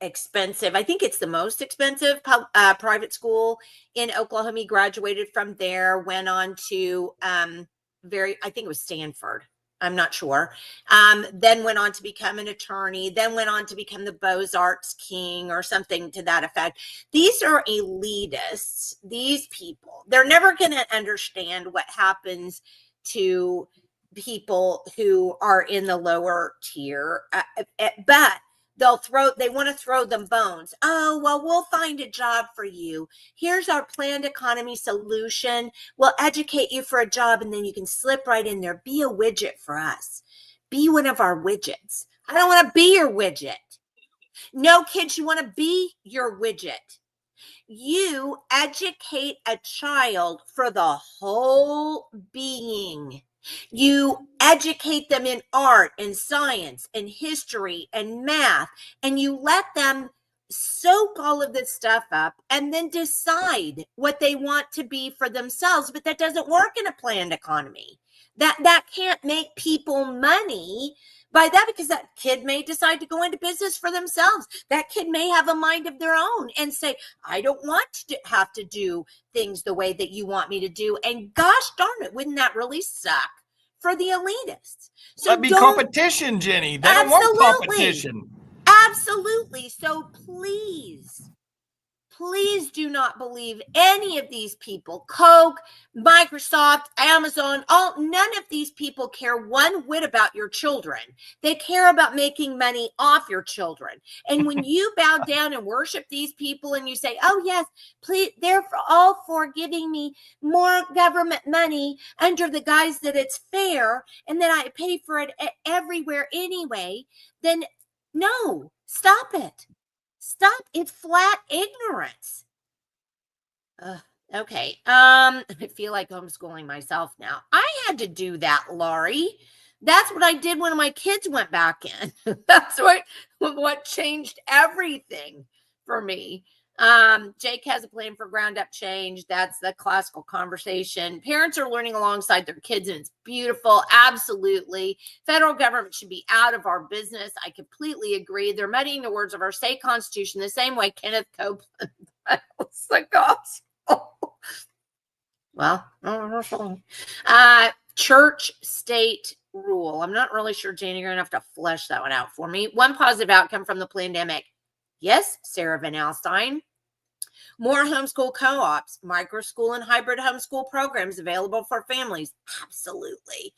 expensive. I think it's the most expensive private school in Oklahoma. He graduated from there, went on to I think it was Stanford. I'm not sure. Then went on to become an attorney, then went on to become the Beaux-Arts king or something to that effect. These are elitists. These people, they're never going to understand what happens to people who are in the lower tier, but they want to throw them bones. Oh, well, we'll find a job for you. Here's our planned economy solution. We'll educate you for a job, and then you can slip right in there. Be a widget for us. be one of our widgets. I don't want to be your widget. No, kids, you want to be your widget. You educate a child for the whole being. You educate them in art and science and history and math, and you let them soak all of this stuff up and then decide what they want to be for themselves. But that doesn't work in a planned economy. That can't make people money by that, because that kid may decide to go into business for themselves. That kid may have a mind of their own and say, I don't want to have to do things the way that you want me to do. And gosh darn it, wouldn't that really suck for the elitists? So that'd be competition, Jenni. They don't want competition. Absolutely. So please do not believe any of these people. Coke, Microsoft, Amazon, none of these people care one whit about your children. They care about making money off your children. And when you bow down and worship these people and you say, oh yes, please, they're all for giving me more government money under the guise that it's fair and that I pay for it everywhere anyway, then no, stop it. Stop. It's flat ignorance. Okay. I feel like homeschooling myself now. I had to do that, Laurie. That's what I did when my kids went back in. That's what changed everything for me. Jake has a plan for ground up change. That's the classical conversation. Parents are learning alongside their kids, and it's beautiful. Absolutely. Federal government should be out of our business. I completely agree. They're muddying the words of our state constitution the same way Kenneth Copeland violates the gospel. Well, church state rule. I'm not really sure, Janie, you're going to have to flesh that one out for me. One positive outcome from the pandemic. Yes, Sarah Van Alstyne. More homeschool co-ops, micro school and hybrid homeschool programs available for families. Absolutely.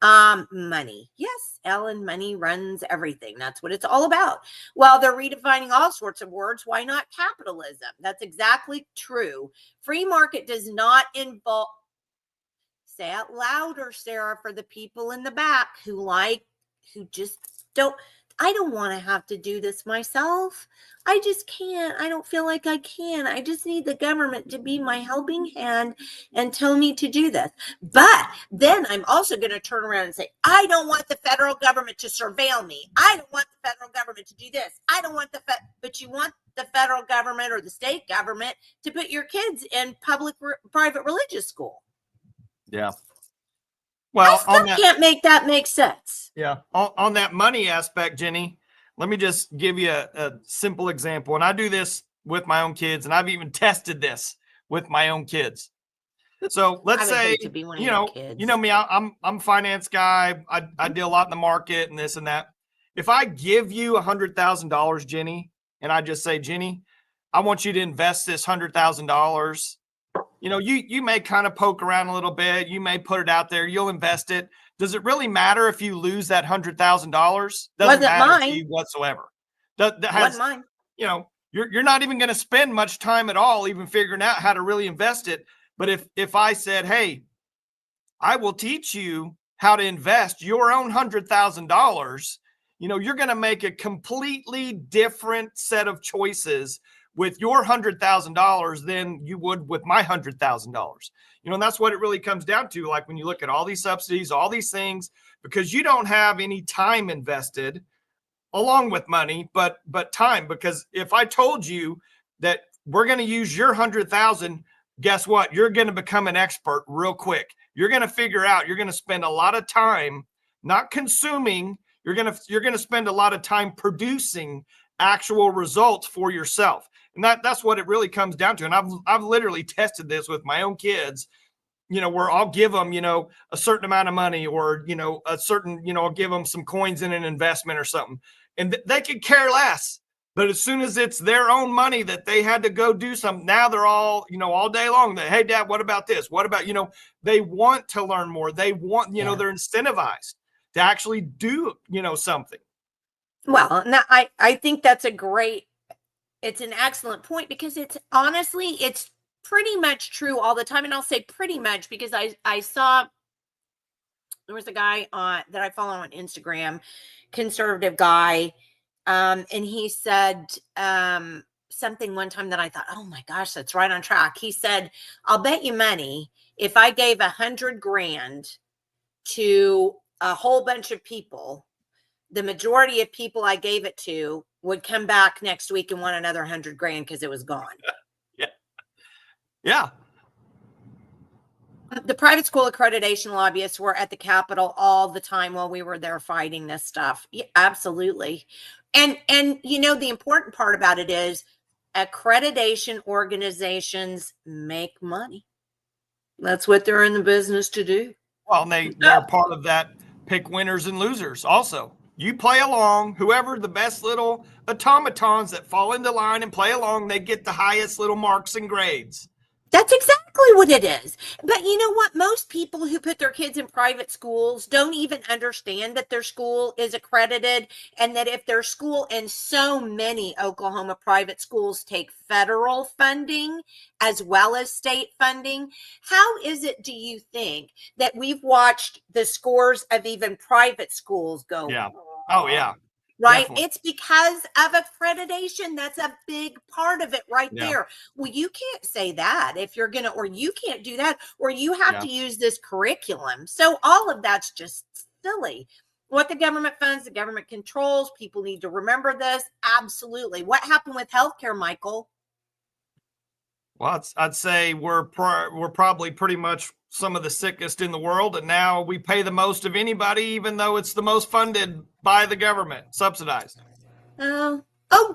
Money. Yes, Ellen, money runs everything. That's what it's all about. Well, they're redefining all sorts of words. Why not capitalism? That's exactly true. Free market does not involve, say it louder, Sarah, for the people in the back who just don't, I don't want to have to do this myself. I just can't. I don't feel like I can. I just need the government to be my helping hand and tell me to do this. But then I'm also going to turn around and say, I don't want the federal government to surveil me. I don't want the federal government to do this. I don't want but you want the federal government or the state government to put your kids in private religious school. Yeah. Well, I still can't make that make sense. Yeah. On that money aspect, Jenni, let me just give you a simple example. And I do this with my own kids, and I've even tested this with my own kids. So let's say, you know me, I'm a finance guy. I deal a lot in the market and this and that. If I give you $100,000, Jenni, and I just say, Jenni, I want you to invest this $100,000. You know, you may kind of poke around a little bit. You may put it out there. You'll invest it. Does it really matter if you lose that $100,000? Doesn't matter to you whatsoever. Wasn't mine. You know, you're not even going to spend much time at all even figuring out how to really invest it. But if I said, hey, I will teach you how to invest your own $100,000, you know, you're going to make a completely different set of choices with your $100,000 than you would with my $100,000. You know, and that's what it really comes down to. Like when you look at all these subsidies, all these things, because you don't have any time invested along with money, but time. Because if I told you that we're going to use your $100,000, guess what? You're going to become an expert real quick. You're going to figure out, you're going to spend a lot of time not consuming. You're going to spend a lot of time producing actual results for yourself. And that's what it really comes down to. And I've literally tested this with my own kids, you know, where I'll give them, you know, a certain amount of money or, you know, I'll give them some coins in an investment or something. And they could care less. But as soon as it's their own money that they had to go do something, now they're all, you know, all day long. Hey, Dad, what about this? What about, you know, they want to learn more. They want, you know, they're incentivized to actually do, you know, something. Well, now I think that's it's an excellent point, because it's pretty much true all the time. And I'll say pretty much because I saw there was a guy that I follow on Instagram, conservative guy. And he said something one time that I thought, oh my gosh, that's right on track. He said, I'll bet you money if I gave $100,000 to a whole bunch of people, the majority of people I gave it to would come back next week and want another $100,000 because it was gone. Yeah. Yeah. The private school accreditation lobbyists were at the Capitol all the time while we were there fighting this stuff. Yeah, absolutely. And you know, the important part about it is accreditation organizations make money. That's what they're in the business to do. Well, they're part of that pick winners and losers also. You play along, whoever the best little automatons that fall into line and play along, they get the highest little marks and grades. That's exactly what it is. But you know what? Most people who put their kids in private schools don't even understand that their school is accredited, and that if their school, and so many Oklahoma private schools take federal funding as well as state funding. How is it, do you think, that we've watched the scores of even private schools go? Yeah. Oh, yeah. Right. Definitely. It's because of accreditation. That's a big part of it right there. Well, you can't say that if you're going to, or you can't do that, or you have to use this curriculum. So all of that's just silly. What the government funds, the government controls. People need to remember this. Absolutely. What happened with healthcare, Michael? Well, I'd say we're probably pretty much some of the sickest in the world, and now we pay the most of anybody, even though it's the most funded by the government, subsidized. Oh,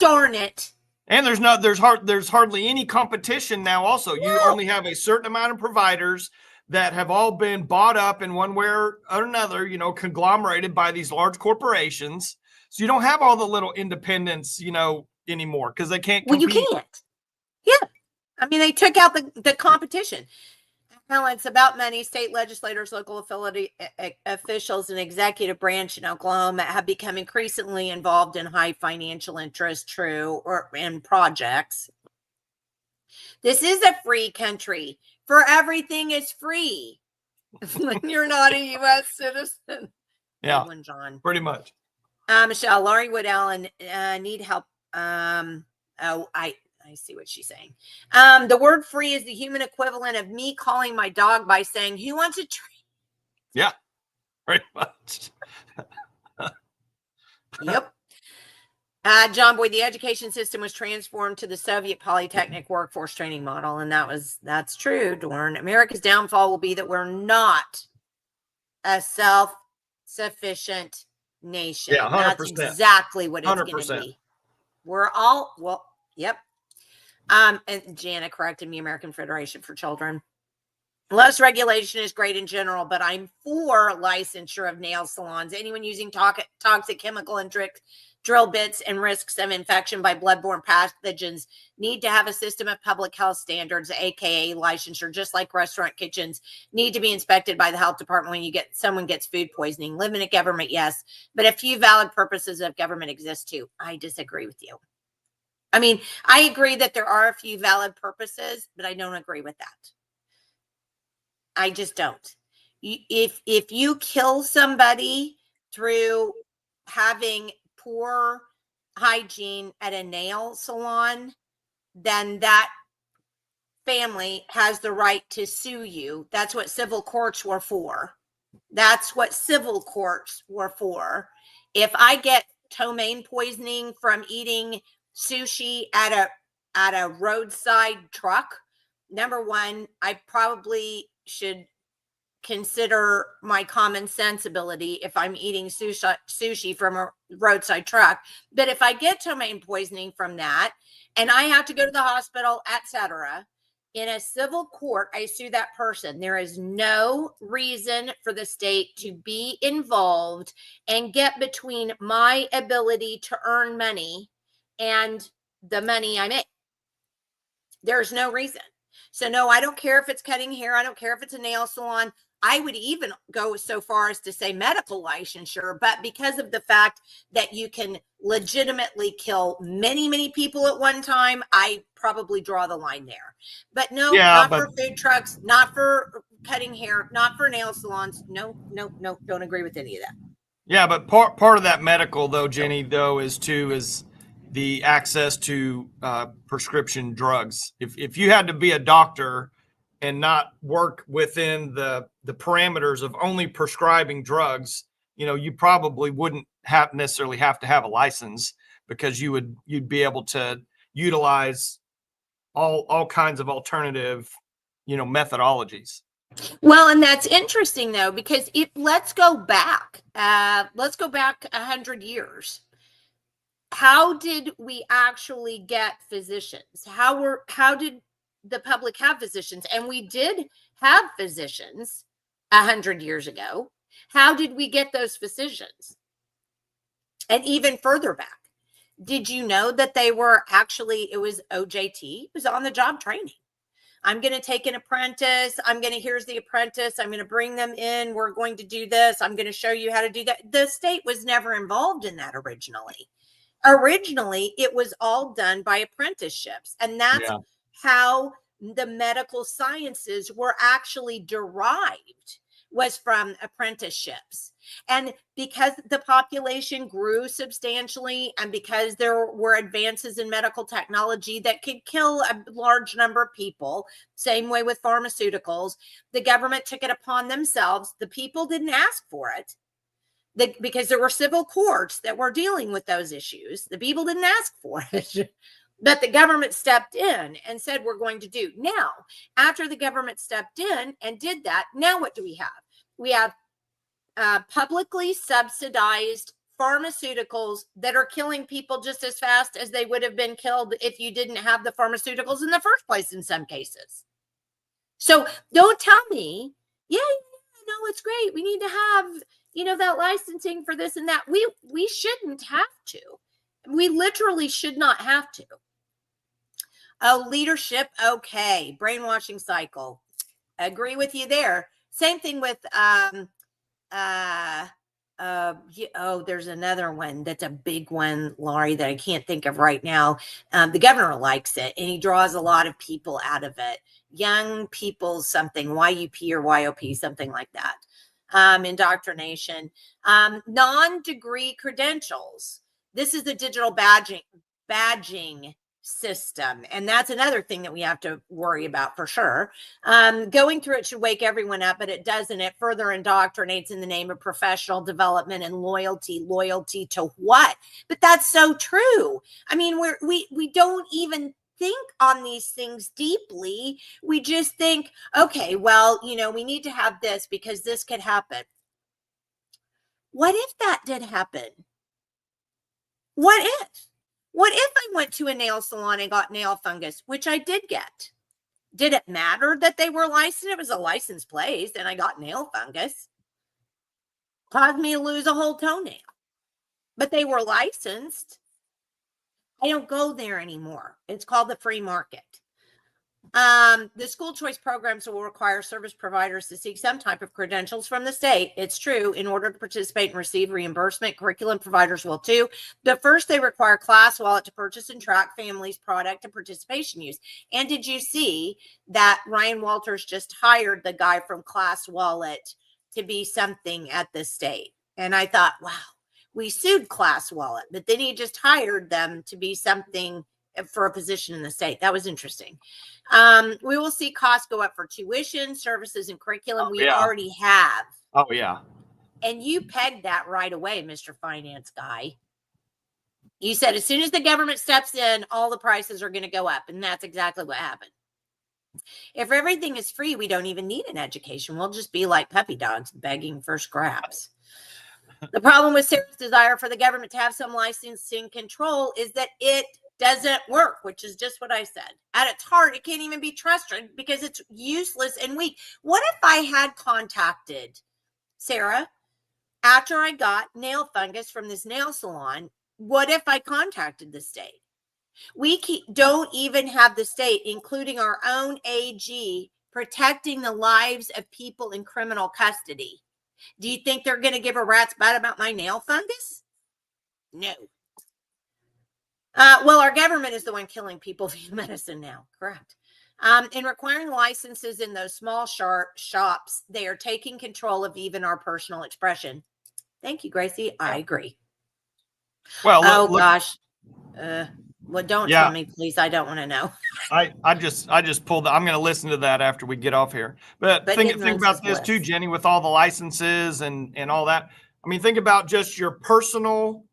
darn it! And there's hardly any competition now. Also, you only have a certain amount of providers that have all been bought up in one way or another, you know, conglomerated by these large corporations. So you don't have all the little independents, you know, anymore because they can't compete. Well, you can't. Yeah. I mean, they took out the competition. Well, it's about money. State legislators, local officials, and executive branch in Oklahoma have become increasingly involved in high financial interest, in projects. This is a free country. For everything is free. When you're not a U.S. citizen. Yeah, Edwin John. Pretty much. Michelle, Laurie Wood Allen, need help. I see what she's saying. The word free is the human equivalent of me calling my dog by saying, who wants a treat? Yeah, pretty much. Yep. John Boyd, the education system was transformed to the Soviet Polytechnic workforce training model. And that's true, Dorn. America's downfall will be that we're not a self-sufficient nation. Yeah, 100%. That's exactly what it's going to be. We're all, yep. And Jana corrected me, American Federation for Children. Less regulation is great in general, but I'm for licensure of nail salons. Anyone using toxic chemical and drill bits and risks of infection by bloodborne pathogens need to have a system of public health standards, aka licensure, just like restaurant kitchens need to be inspected by the health department when someone gets food poisoning. Live in a government, yes, but a few valid purposes of government exist too. I disagree with you. I mean, I agree that there are a few valid purposes, but I don't agree with that. I just don't. If you kill somebody through having poor hygiene at a nail salon, then that family has the right to sue you. That's what civil courts were for. That's what civil courts were for. If I get ptomaine poisoning from eating sushi at a roadside truck, number one, I probably should consider my common sensibility if I'm eating sushi from a roadside truck. But if I get ptomaine poisoning from that and I have to go to the hospital, etc., in a civil court, I sue that person. There is no reason for the state to be involved and get between my ability to earn money and the money I make. There's no reason. So no, I don't care if it's cutting hair. I don't care if it's a nail salon. I would even go so far as to say medical licensure, but because of the fact that you can legitimately kill many, many people at one time, I probably draw the line there. But no, not for food trucks, not for cutting hair, not for nail salons. No, don't agree with any of that. Yeah, but part of that medical though, Jenny, though, is the access to prescription drugs. If you had to be a doctor and not work within the parameters of only prescribing drugs, you probably wouldn't necessarily have to have a license, because you'd be able to utilize all kinds of alternative, methodologies. Well, and that's interesting though, because let's go back 100 years. How did we actually get physicians? How did the public have physicians? And we did have physicians 100 years ago. How did we get those physicians? And even further back, did you know that they were actually, it was OJT, it was on the job training. I'm going to take an apprentice. Here's the apprentice. I'm going to bring them in. We're going to do this. I'm going to show you how to do that. The state was never involved in that originally. Originally, it was all done by apprenticeships. And that's how the medical sciences were actually derived, was from apprenticeships. And because the population grew substantially, and because there were advances in medical technology that could kill a large number of people, same way with pharmaceuticals, the government took it upon themselves. The people didn't ask for it, because there were civil courts that were dealing with those issues. The people didn't ask for it. But the government stepped in and said, we're going to do. Now, after the government stepped in and did that, now what do we have? We have publicly subsidized pharmaceuticals that are killing people just as fast as they would have been killed if you didn't have the pharmaceuticals in the first place in some cases. So don't tell me, no, it's great. We need to have, that licensing for this and that. We shouldn't have to. We literally should not have to. Oh, leadership. Okay. Brainwashing cycle. Agree with you there. Same thing with, there's another one that's a big one, Laurie, that I can't think of right now. The governor likes it, and he draws a lot of people out of it. Young people, something, YUP or YOP, something like that. Indoctrination. Non-degree credentials. This is the digital badging system. And that's another thing that we have to worry about for sure. Going through it should wake everyone up, but it doesn't. It further indoctrinates in the name of professional development and loyalty. Loyalty to what? But that's so true. I mean, we don't even think on these things deeply. We just think, okay, well, we need to have this because this could happen. What if that did happen? What if I went to a nail salon and got nail fungus, which I did get? Did it matter that they were licensed? It was a licensed place and I got nail fungus. Caused me to lose a whole toenail. But they were licensed. I don't go there anymore. It's called the free market. The school choice programs will require service providers to seek some type of credentials from the state. It's true. In order to participate and receive reimbursement, curriculum providers will too. But first, they require Class Wallet to purchase and track families' product and participation use. And did you see that Ryan Walters just hired the guy from Class Wallet to be something at the state? And I thought, wow, we sued Class Wallet, but then he just hired them to be something for a position in the state. That was interesting. We will see costs go up for tuition, services, and curriculum. We already have. Oh, yeah. And you pegged that right away, Mr. Finance Guy. You said as soon as the government steps in, all the prices are going to go up. And that's exactly what happened. If everything is free, we don't even need an education. We'll just be like puppy dogs begging for scraps. The problem with Sarah's desire for the government to have some licensing control is that it doesn't work, which is just what I said. At its heart, it can't even be trusted because it's useless and weak. What if I had contacted Sarah after I got nail fungus from this nail salon? What if I contacted the state? We don't even have the state, including our own AG, protecting the lives of people in criminal custody. Do you think they're going to give a rat's butt about my nail fungus? No. Well, our government is the one killing people via medicine now. Correct. In requiring licenses in those small shops, they are taking control of even our personal expression. Thank you, Gracie. I agree. Well, Oh look, gosh. Well, don't yeah. tell me, please. I don't want to know. I just pulled. I'm going to listen to that after we get off here. But think ignorance about is this too, bliss. Jenny, with all the licenses and all that. I mean, think about just your personal,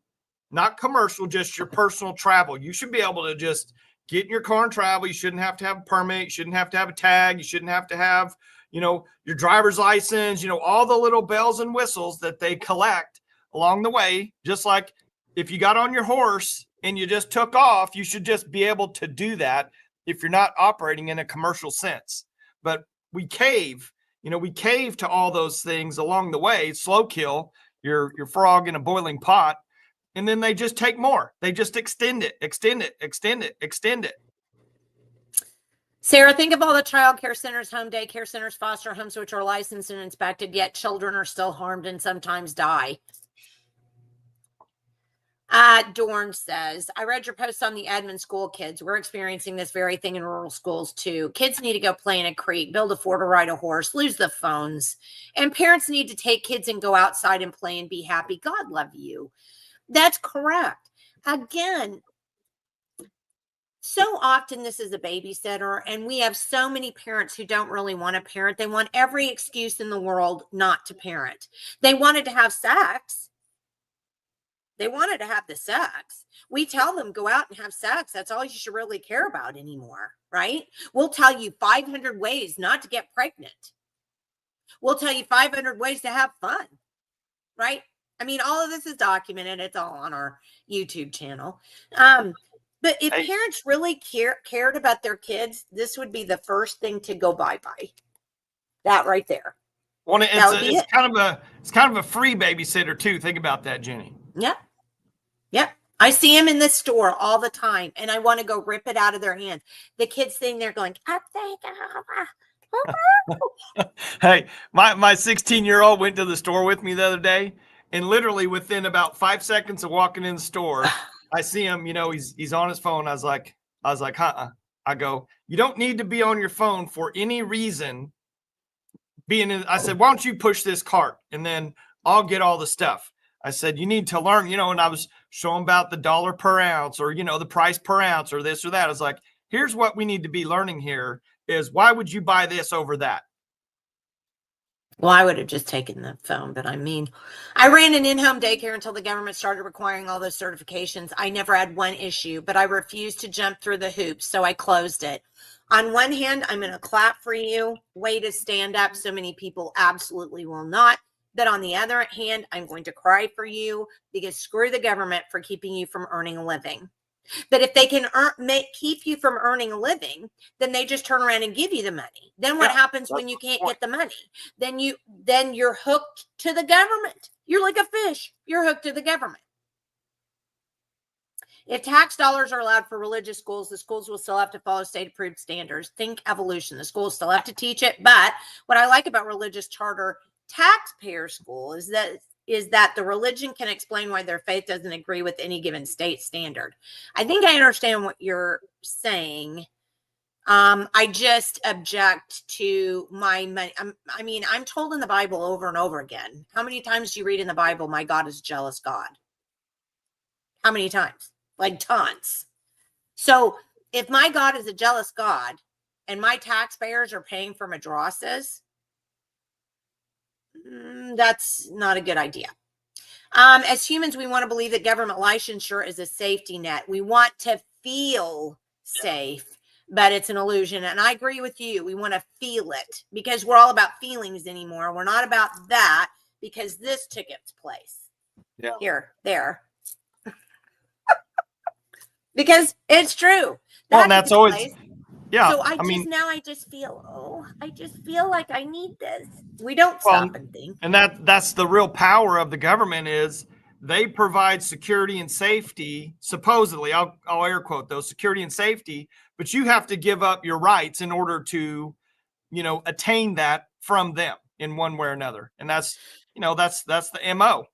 not commercial, just your personal travel. You should be able to just get in your car and travel. You shouldn't have to have a permit. You shouldn't have to have a tag. You shouldn't have to have, your driver's license, all the little bells and whistles that they collect along the way. Just like if you got on your horse and you just took off, you should just be able to do that if you're not operating in a commercial sense. But we cave to all those things along the way, slow kill your frog in a boiling pot. And then they just take more. They just extend it. Sarah, think of all the child care centers, home daycare centers, foster homes, which are licensed and inspected, yet children are still harmed and sometimes die. Dorn says, I read your post on the admin school kids. We're experiencing this very thing in rural schools too. Kids need to go play in a creek, build a fort or ride a horse, lose the phones. And parents need to take kids and go outside and play and be happy. God love you. That's correct. Again, so often this is a babysitter, and we have so many parents who don't really want to parent. They want every excuse in the world not to parent. They wanted to have sex. They wanted to have the sex. We tell them, go out and have sex. That's all you should really care about anymore, right? We'll tell you 500 ways not to get pregnant. We'll tell you 500 ways to have fun, right? I mean, all of this is documented. It's all on our YouTube channel. But if parents really cared about their kids, this would be the first thing to go bye-bye. That right there. Well, it's kind of a free babysitter too. Think about that, Jenny. Yep. I see them in the store all the time, and I want to go rip it out of their hands. The kids sitting there going, Hey, my 16-year-old went to the store with me the other day, and literally within about 5 seconds of walking in the store, I see him, he's on his phone. I was like, I go, you don't need to be on your phone for any reason. I said, why don't you push this cart and then I'll get all the stuff. I said, you need to learn, and I was showing about the dollar per ounce or, the price per ounce or this or that. I was like, here's what we need to be learning here is why would you buy this over that? Well, I would have just taken the phone, but I ran an in-home daycare until the government started requiring all those certifications. I never had one issue, but I refused to jump through the hoops, so I closed it. On one hand, I'm going to clap for you. Way to stand up. So many people absolutely will not. But on the other hand, I'm going to cry for you because screw the government for keeping you from earning a living. But if they can keep you from earning a living, then they just turn around and give you the money. Then what happens when you can't get the money? Then you're hooked to the government. You're like a fish. You're hooked to the government. If tax dollars are allowed for religious schools, the schools will still have to follow state-approved standards. Think evolution. The schools still have to teach it. But what I like about religious charter taxpayer school is that the religion can explain why their faith doesn't agree with any given state standard. I think I understand what you're saying. I just object to my money. I'm told in the Bible over and over again. How many times do you read in the Bible, my God is a jealous God? How many times? Like tons. So if my God is a jealous God and my taxpayers are paying for madrasas, that's not a good idea. As humans, we want to believe that government licensure is a safety net. We want to feel safe, but it's an illusion. And I agree with you. We want to feel it because we're all about feelings anymore. We're not about that because this took its place. Yeah. Here, there. Because it's true. And that's always place. Yeah. So I just feel like I need this. We don't stop and think. And that's the real power of the government is they provide security and safety, supposedly, I'll air quote those, security and safety, but you have to give up your rights in order to, attain that from them in one way or another. And that's the MO.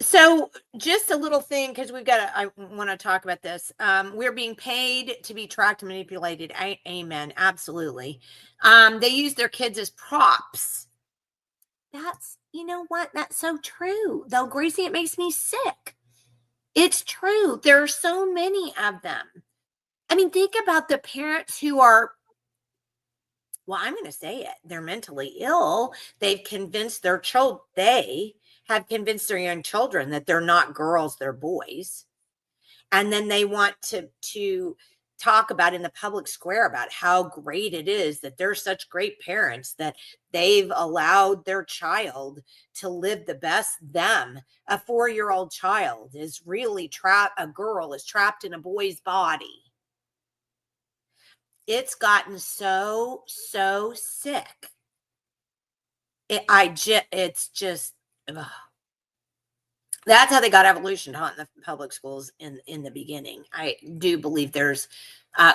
So just a little thing, because I want to talk about this. We're being paid to be tracked and manipulated. Amen. Absolutely. They use their kids as props. You know what? That's so true. Though, Gracie, it makes me sick. It's true. There are so many of them. I mean, think about the parents who are, well, I'm going to say it. They're mentally ill. They have convinced their young children that they're not girls, they're boys. And then they want to talk about in the public square about how great it is that they're such great parents that they've allowed their child to live the best them. A 4-year-old child is really a girl is trapped in a boy's body. It's gotten so sick. It's just, ugh. That's how they got evolution taught in the public schools in the beginning. I do believe there's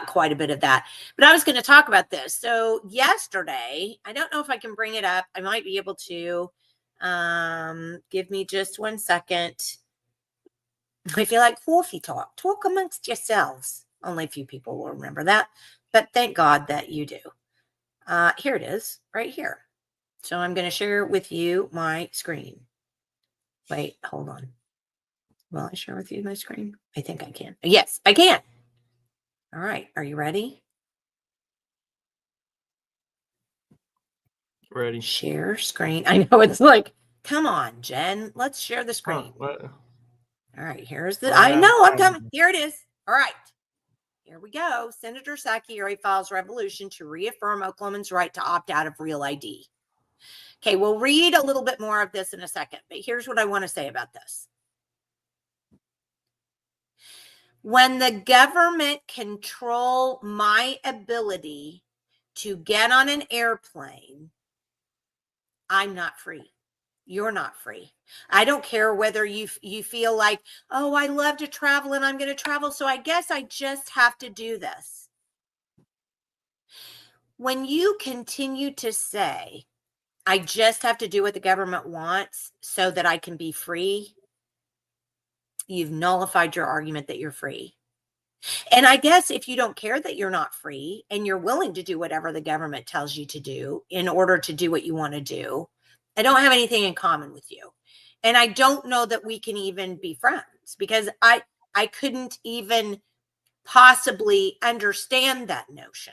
quite a bit of that. But I was going to talk about this. So yesterday, I don't know if I can bring it up. I might be able to. Give me just 1 second. I feel like coffee talk. Talk amongst yourselves. Only a few people will remember that. But thank God that you do. Here it is, right here. So I'm going to share with you my screen. Wait, hold on. Will I share with you my screen? I think I can. Yes, I can. All right. Are you ready? Ready. Share screen. I know it's like, come on, Jen. Let's share the screen. What? All right. Here's the. I know I'm coming. Here it is. All right. Here we go. Senator Sakieri files resolution to reaffirm Oklahomans' right to opt out of Real ID. Okay, we'll read a little bit more of this in a second, but here's what I want to say about this. When the government control my ability to get on an airplane, I'm not free. You're not free. I don't care whether you feel like, oh, I love to travel and I'm going to travel, so I guess I just have to do this. When you continue to say, I just have to do what the government wants so that I can be free, you've nullified your argument that you're free. And I guess if you don't care that you're not free and you're willing to do whatever the government tells you to do in order to do what you want to do, I don't have anything in common with you. And I don't know that we can even be friends because I couldn't even possibly understand that notion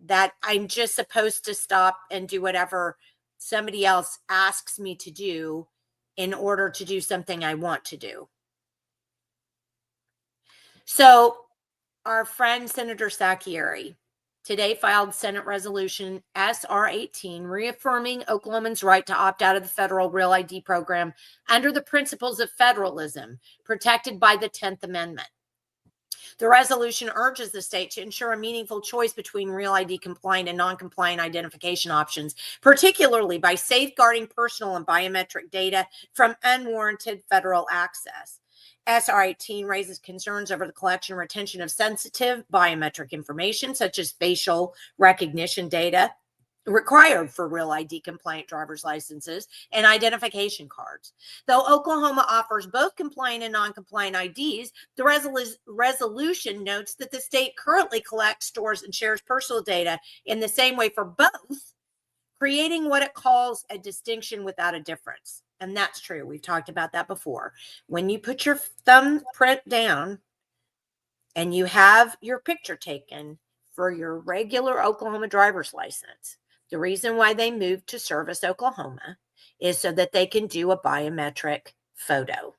that I'm just supposed to stop and do whatever somebody else asks me to do in order to do something I want to do. So our friend Senator Sakieri today filed Senate Resolution SR 18 reaffirming Oklahomans' right to opt out of the federal Real ID program under the principles of federalism protected by the 10th Amendment. The resolution urges the state to ensure a meaningful choice between Real ID compliant and non-compliant identification options, particularly by safeguarding personal and biometric data from unwarranted federal access. SR 18 raises concerns over the collection and retention of sensitive biometric information, such as facial recognition data required for Real ID compliant driver's licenses and identification cards. Though Oklahoma offers both compliant and non-compliant IDs, the resolution notes that the state currently collects, stores, and shares personal data in the same way for both, creating what it calls a distinction without a difference. And that's true. We've talked about that before. When you put your thumbprint down and you have your picture taken for your regular Oklahoma driver's license, the reason why they moved to Service, Oklahoma, is so that they can do a biometric photo.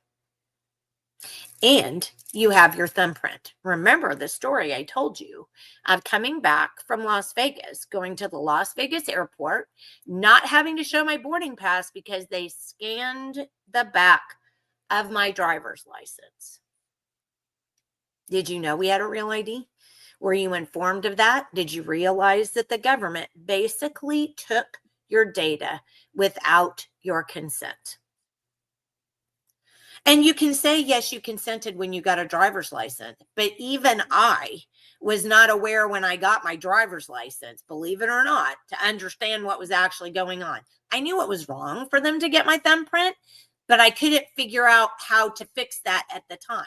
And you have your thumbprint. Remember the story I told you of coming back from Las Vegas, going to the Las Vegas airport, not having to show my boarding pass because they scanned the back of my driver's license. Did you know we had a Real ID? Were you informed of that? Did you realize that the government basically took your data without your consent? And you can say, yes, you consented when you got a driver's license, but even I was not aware when I got my driver's license, believe it or not, to understand what was actually going on. I knew it was wrong for them to get my thumbprint, but I couldn't figure out how to fix that at the time.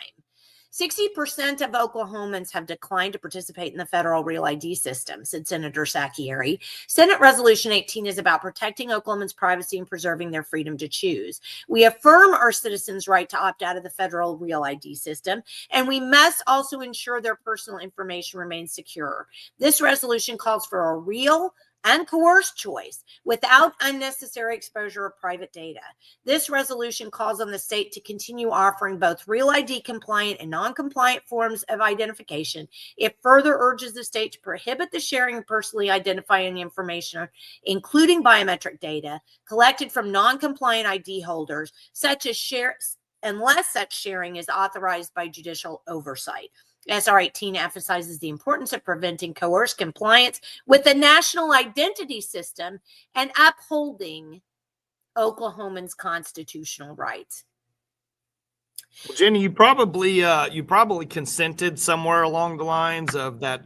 60% of Oklahomans have declined to participate in the federal Real ID system, said Senator Sacchieri. Senate Resolution 18 is about protecting Oklahomans' privacy and preserving their freedom to choose. We affirm our citizens' right to opt out of the federal Real ID system, and we must also ensure their personal information remains secure. This resolution calls for a real and coerced choice without unnecessary exposure of private data. This resolution calls on the state to continue offering both Real ID compliant and non-compliant forms of identification. It further urges the state to prohibit the sharing of personally identifying information, including biometric data, collected from non-compliant ID holders, such as unless such sharing is authorized by judicial oversight. SR 18 emphasizes the importance of preventing coerced compliance with the national identity system and upholding Oklahomans' constitutional rights. Well, Jenni, you probably consented somewhere along the lines of that,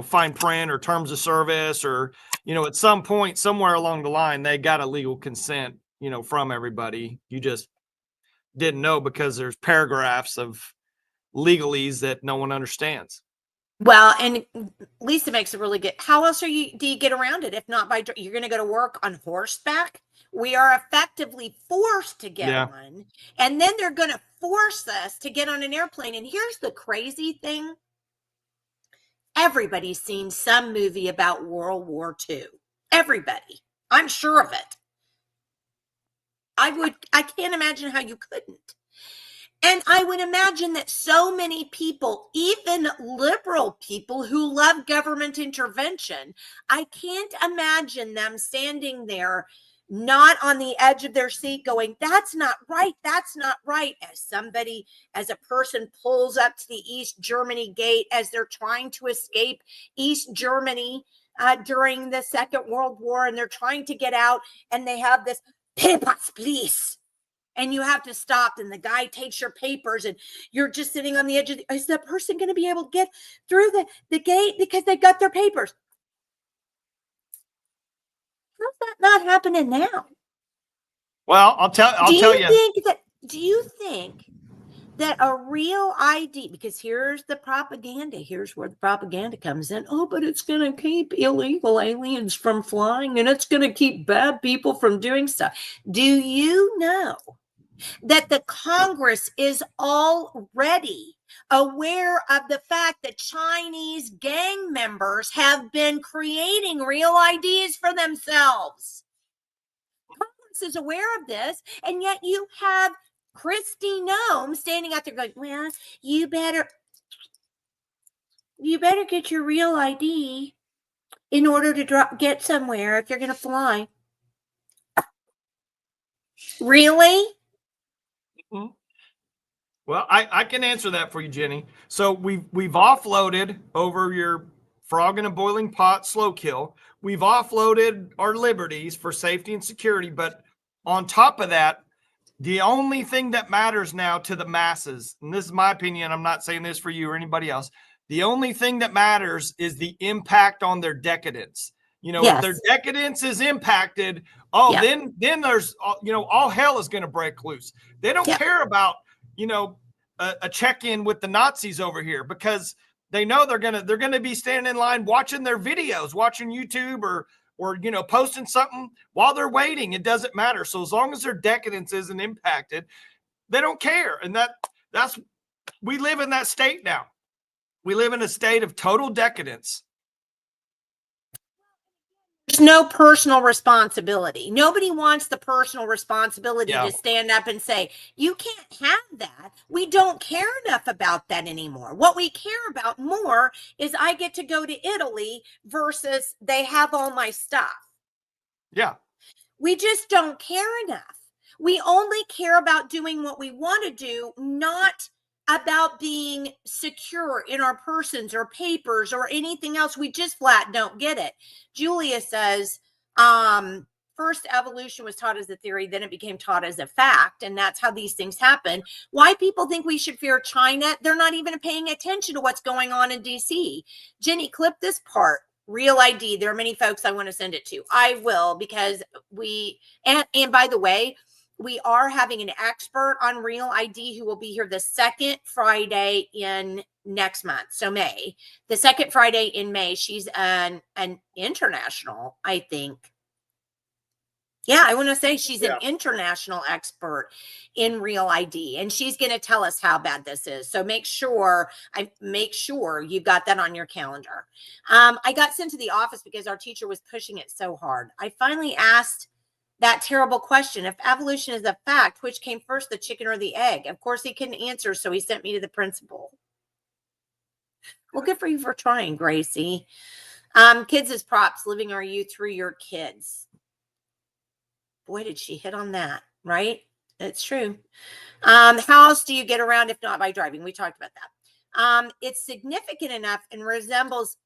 fine print or terms of service, or, at some point, somewhere along the line, they got a legal consent, from everybody. You just didn't know because there's paragraphs of legalese that no one understands. Well, and Lisa makes a really good. How else do you get around it if not by you're going to go to work on horseback? We are effectively forced to get one, and then they're going to force us to get on an airplane. And here's the crazy thing: everybody's seen some movie about World War II. Everybody, I'm sure of it. I can't imagine how you couldn't. And I would imagine that so many people, even liberal people who love government intervention, I can't imagine them standing there, not on the edge of their seat going, that's not right. That's not right. As a person pulls up to the East Germany gate as they're trying to escape East Germany during the Second World War, and they're trying to get out, and they have this papers, please. And you have to stop, and the guy takes your papers, and you're just sitting on the edge of is that person going to be able to get through the gate because they got their papers? How's that not happening now? Well, I'll tell you. Do you think that a real ID, because here's the propaganda, here's where the propaganda comes in. Oh, but it's going to keep illegal aliens from flying, and it's going to keep bad people from doing stuff. Do you know that the Congress is already aware of the fact that Chinese gang members have been creating real IDs for themselves? Congress is aware of this, and yet you have Kristi Noem standing out there going, well, you better get your real ID in order to get somewhere if you're going to fly. Really? Mm-hmm. Well, I can answer that for you, Jenni. So we've offloaded over your frog in a boiling pot, slow kill. We've offloaded our liberties for safety and security. But on top of that, the only thing that matters now to the masses, and this is my opinion, I'm not saying this for you or anybody else, the only thing that matters is the impact on their decadence. If their decadence is impacted, then there's, all hell is going to break loose. They don't care about, a check-in with the Nazis over here, because they know they're going to be standing in line watching their videos, watching YouTube or posting something while they're waiting. It doesn't matter. So as long as their decadence isn't impacted, they don't care. And we live in that state now. We live in a state of total decadence. There's no personal responsibility. Nobody wants the personal responsibility to stand up and say, you can't have that. We don't care enough about that anymore. What we care about more is I get to go to Italy versus they have all my stuff. Yeah. We just don't care enough. We only care about doing what we want to do, not about being secure in our persons or papers or anything else. We just flat don't get it. Julia says, first evolution was taught as a theory, then it became taught as a fact, and that's how these things happen. Why people think we should fear China? They're not even paying attention to what's going on in DC. Jenni, clip this part. Real ID. There are many folks I want to send it to. I will, because and by the way, we are having an expert on Real ID who will be here the second Friday in next month. So May, the second Friday in May. She's an international, I think. Yeah, I want to say she's an international expert in Real ID, and she's going to tell us how bad this is. So make sure you've got that on your calendar. I got sent to the office because our teacher was pushing it so hard. I finally asked that terrible question: if evolution is a fact, which came first, the chicken or the egg? Of course, he couldn't answer, so he sent me to the principal. Well, good for you for trying, Gracie. Kids as props, living our youth through your kids. Boy, did she hit on that, right? It's true. How else do you get around if not by driving? We talked about that. It's significant enough and resembles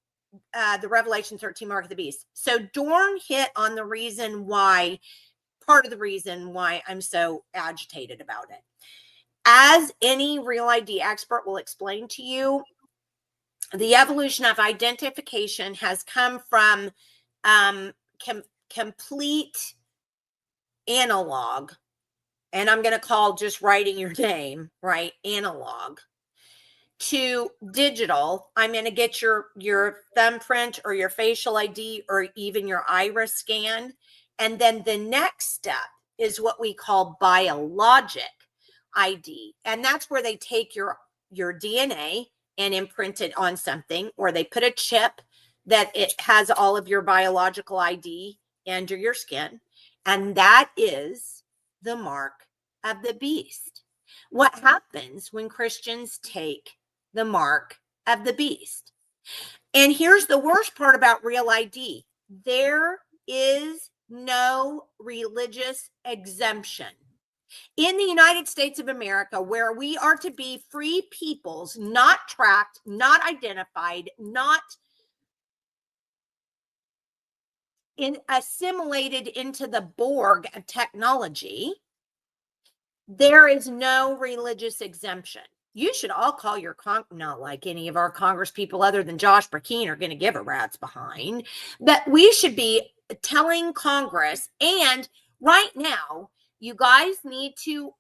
the Revelation 13 mark of the beast. So Dorn hit on the reason why, part of the reason why I'm so agitated about it. As any Real ID expert will explain to you, the evolution of identification has come from complete analog, and I'm going to call just writing your name, right? Analog to digital. I'm going to get your thumbprint or your facial ID or even your iris scan. And then the next step is what we call biologic ID. And that's where they take your DNA and imprint it on something, or they put a chip that it has all of your biological ID under your skin. And that is the mark of the beast. What happens when Christians take the mark of the beast? And here's the worst part about Real ID. There is no religious exemption. In the United States of America, where we are to be free peoples, not tracked, not identified, not assimilated into the Borg of technology, there is no religious exemption. You should all call your not like any of our Congress people other than Josh Burkeen are going to give a rat's behind, but we should be telling Congress, and right now, you guys need to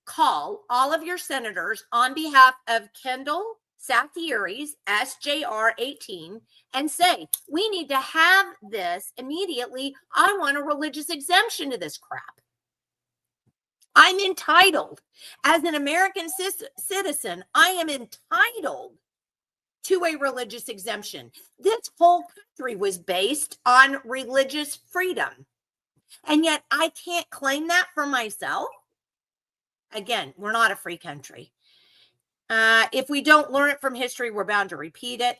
call all of your senators on behalf of Kendall Sathieres, SJR 18, and say, we need to have this immediately. I want a religious exemption to this crap. I'm entitled, as an American citizen, I am entitled to a religious exemption. This whole country was based on religious freedom. And yet I can't claim that for myself. Again, we're not a free country. If we don't learn it from history, we're bound to repeat it.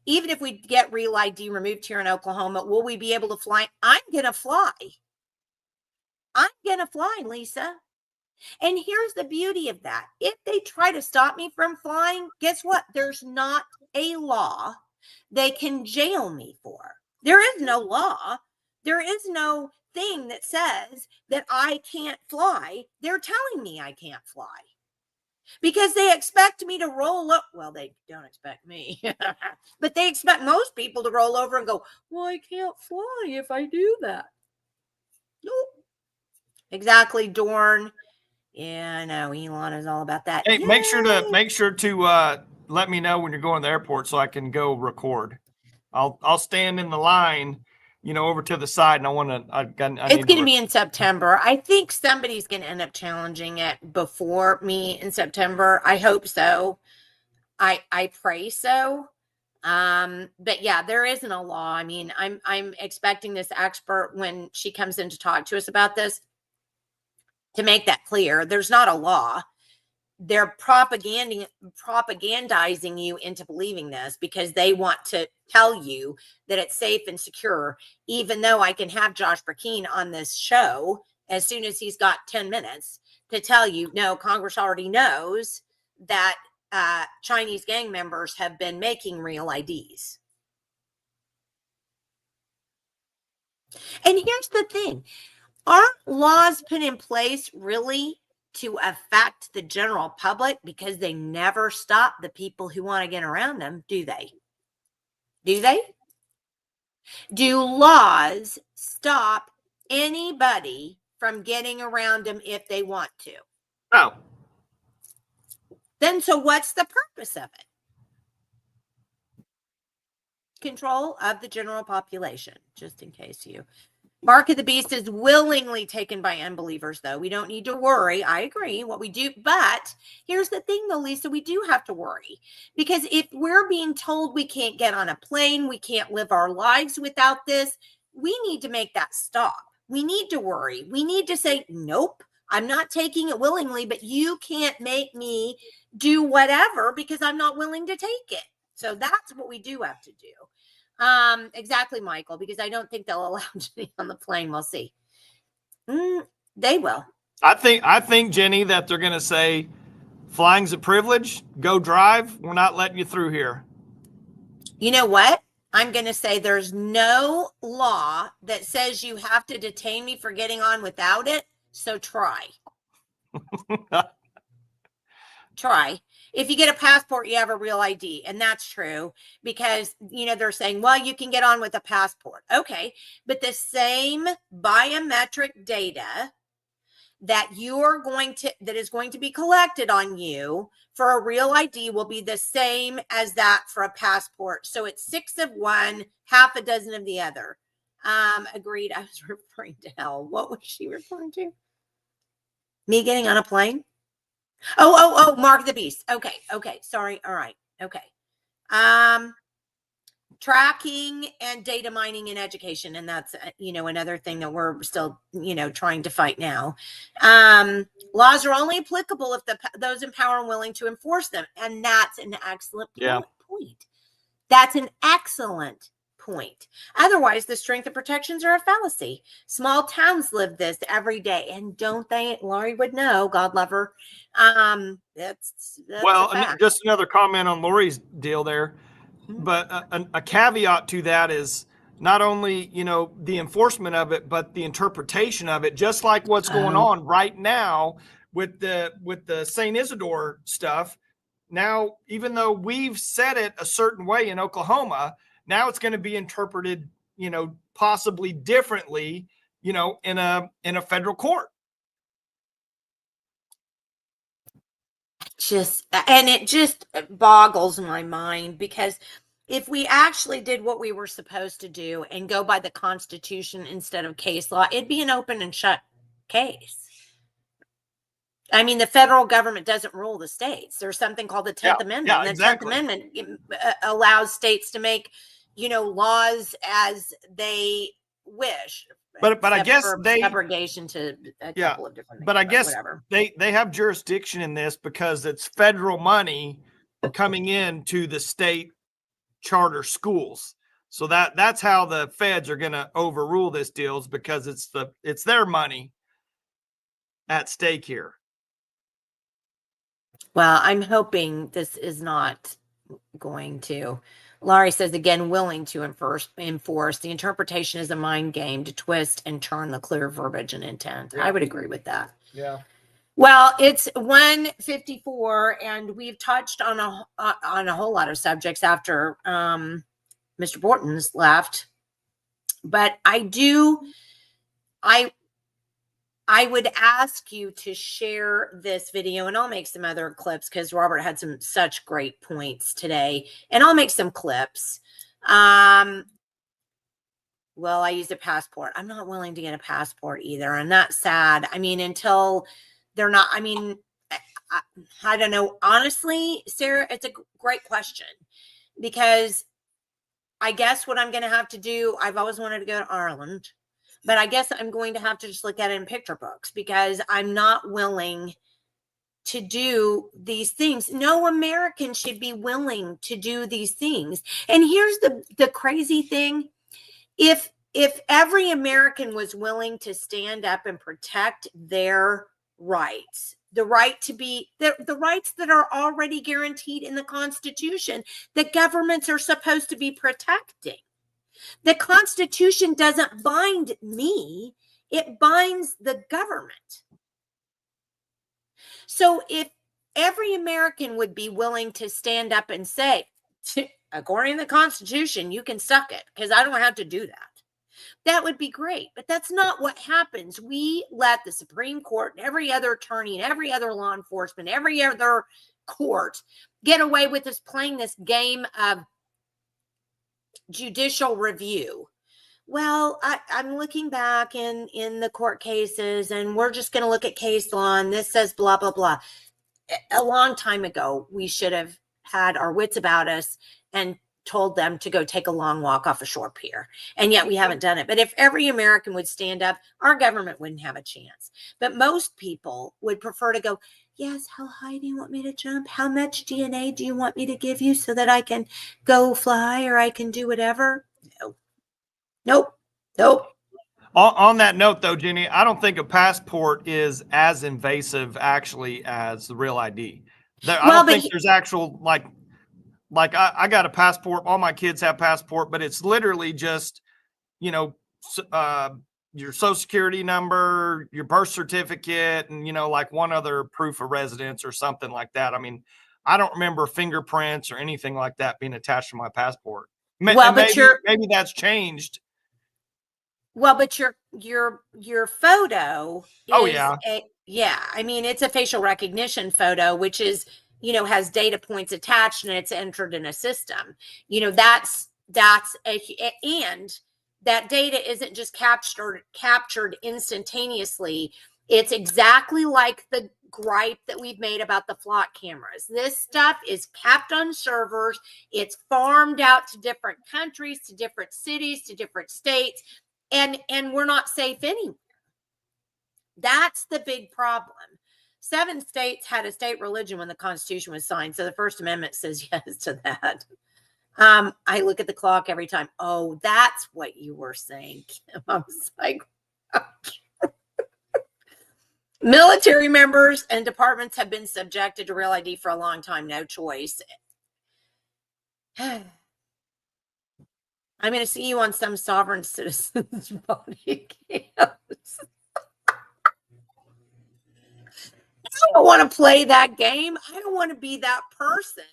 Even if we get Real ID removed here in Oklahoma, will we be able to fly? I'm going to fly. I'm going to fly, Lisa. And here's the beauty of that. If they try to stop me from flying, guess what? There's not a law they can jail me for. There is no law. There is no thing that says that I can't fly. They're telling me I can't fly because they expect me to roll up. Well, they don't expect me, but they expect most people to roll over and go, well, I can't fly if I do that. Nope. Exactly, Dorn. Yeah, I know Elon is all about that. Hey, make sure to let me know when you're going to the airport so I can go record. I'll stand in the line, over to the side, and it's going to be in September. I think somebody's going to end up challenging it before me in September. I hope so. I pray so. But yeah, there isn't a law. I mean, I'm expecting this expert when she comes in to talk to us about this to make that clear. There's not a law. They're propagandizing you into believing this because they want to tell you that it's safe and secure, even though I can have Josh Burkeen on this show as soon as he's got 10 minutes to tell you, no, Congress already knows that Chinese gang members have been making Real IDs. And here's the thing. Aren't laws put in place really to affect the general public because they never stop the people who want to get around them, do they? Do they? Do laws stop anybody from getting around them if they want to. No. Then, so what's the purpose of it? Control of the general population, just in case you. Mark of the beast is willingly taken by unbelievers, though. We don't need to worry. I agree. What we do, but here's the thing, though, Lisa, we do have to worry, because if we're being told we can't get on a plane, we can't live our lives without this, we need to make that stop. We need to worry. We need to say, nope, I'm not taking it willingly, but you can't make me do whatever because I'm not willing to take it. So that's what we do have to do. Exactly, Michael, because I don't think they'll allow Jenni on the plane. We'll see. They will. I think, Jenni, that they're going to say, flying's a privilege. Go drive. We're not letting you through here. You know what? I'm going to say there's no law that says you have to detain me for getting on without it. So try. Try. If you get a passport, you have a real ID. And that's true because, they're saying, well, you can get on with a passport. Okay. But the same biometric data that that is going to be collected on you for a real ID will be the same as that for a passport. So it's 6 of one, half a dozen of the other. Agreed. I was referring to hell. What was she referring to? Me getting on a plane? Oh, Mark of the Beast. Okay. Sorry. All right. Okay. Tracking and data mining in education. And that's, another thing that we're still, trying to fight now. Laws are only applicable if those in power are willing to enforce them. And that's an excellent point. That's an excellent point. Otherwise, the strength of protections are a fallacy. Small towns live this every day, and don't they? Laurie would know. God love her. That's well, just another comment on Lori's deal there, but a caveat to that is not only the enforcement of it, but the interpretation of it. Just like what's going on right now with the St. Isidore stuff. Now, even though we've said it a certain way in Oklahoma, now it's going to be interpreted, possibly differently, in a federal court. It just boggles my mind, because if we actually did what we were supposed to do and go by the Constitution instead of case law, it'd be an open and shut case. I mean, the federal government doesn't rule the states. There's something called the 10th Amendment. Yeah, the exactly. 10th Amendment allows states to make, laws as they wish. But I guess they subrogation to a couple of different things. But I guess whatever. they have jurisdiction in this because it's federal money coming into the state charter schools. So that's how the feds are going to overrule this deal, is because it's their money at stake here. Well, I'm hoping this is not going to. Laurie says, again, willing to enforce. The interpretation is a mind game to twist and turn the clear verbiage and intent. Yeah. I would agree with that. Yeah. Well, it's 1:54, and we've touched on a whole lot of subjects after Mr. Bortins left. But I would ask you to share this video, and I'll make some other clips because Robert had such great points today, and I'll make some clips. Well, I used a passport. I'm not willing to get a passport either, and that's sad. I mean, until they're not, I don't know. Honestly, Sarah, it's a great question, because I guess what I'm going to have to do, I've always wanted to go to Ireland. But I guess I'm going to have to just look at it in picture books, because I'm not willing to do these things. No American should be willing to do these things. And here's the crazy thing. If every American was willing to stand up and protect their rights, the right to be, the rights that are already guaranteed in the Constitution, that governments are supposed to be protecting. The Constitution doesn't bind me, it binds the government. So if every American would be willing to stand up and say, according to the Constitution, you can suck it, because I don't have to do that. That would be great, but that's not what happens. We let the Supreme Court and every other attorney and every other law enforcement, every other court get away with us playing this game of judicial review. Well, I'm looking back in the court cases, and we're just going to look at case law, and this says blah, blah, blah. A long time ago, we should have had our wits about us and told them to go take a long walk off a shore pier. And yet we haven't done it. But if every American would stand up, our government wouldn't have a chance. But most people would prefer to go, yes, how high do you want me to jump? How much DNA do you want me to give you so that I can go fly or I can do whatever? No. Nope. On that note, though, Jenny, I don't think a passport is as invasive actually as the real ID. I don't think there's actual like I got a passport. All my kids have passport, but it's literally just, your social security number, your birth certificate, and, like one other proof of residence or something like that. I mean, I don't remember fingerprints or anything like that being attached to my passport. Well, but maybe that's changed. Well, but your photo is I mean, it's a facial recognition photo, which is, has data points attached and it's entered in a system. And that data isn't just captured instantaneously. It's exactly like the gripe that we've made about the flock cameras. This stuff is kept on servers. It's farmed out to different countries, to different cities, to different states. And we're not safe anywhere. That's the big problem. 7 states had a state religion when the Constitution was signed. So the First Amendment says yes to that. I look at the clock every time. Oh, that's what you were saying, Kim. I was like, military members and departments have been subjected to Real ID for a long time. No choice. I'm going to see you on some sovereign citizens body cams. I don't want to play that game. I don't want to be that person.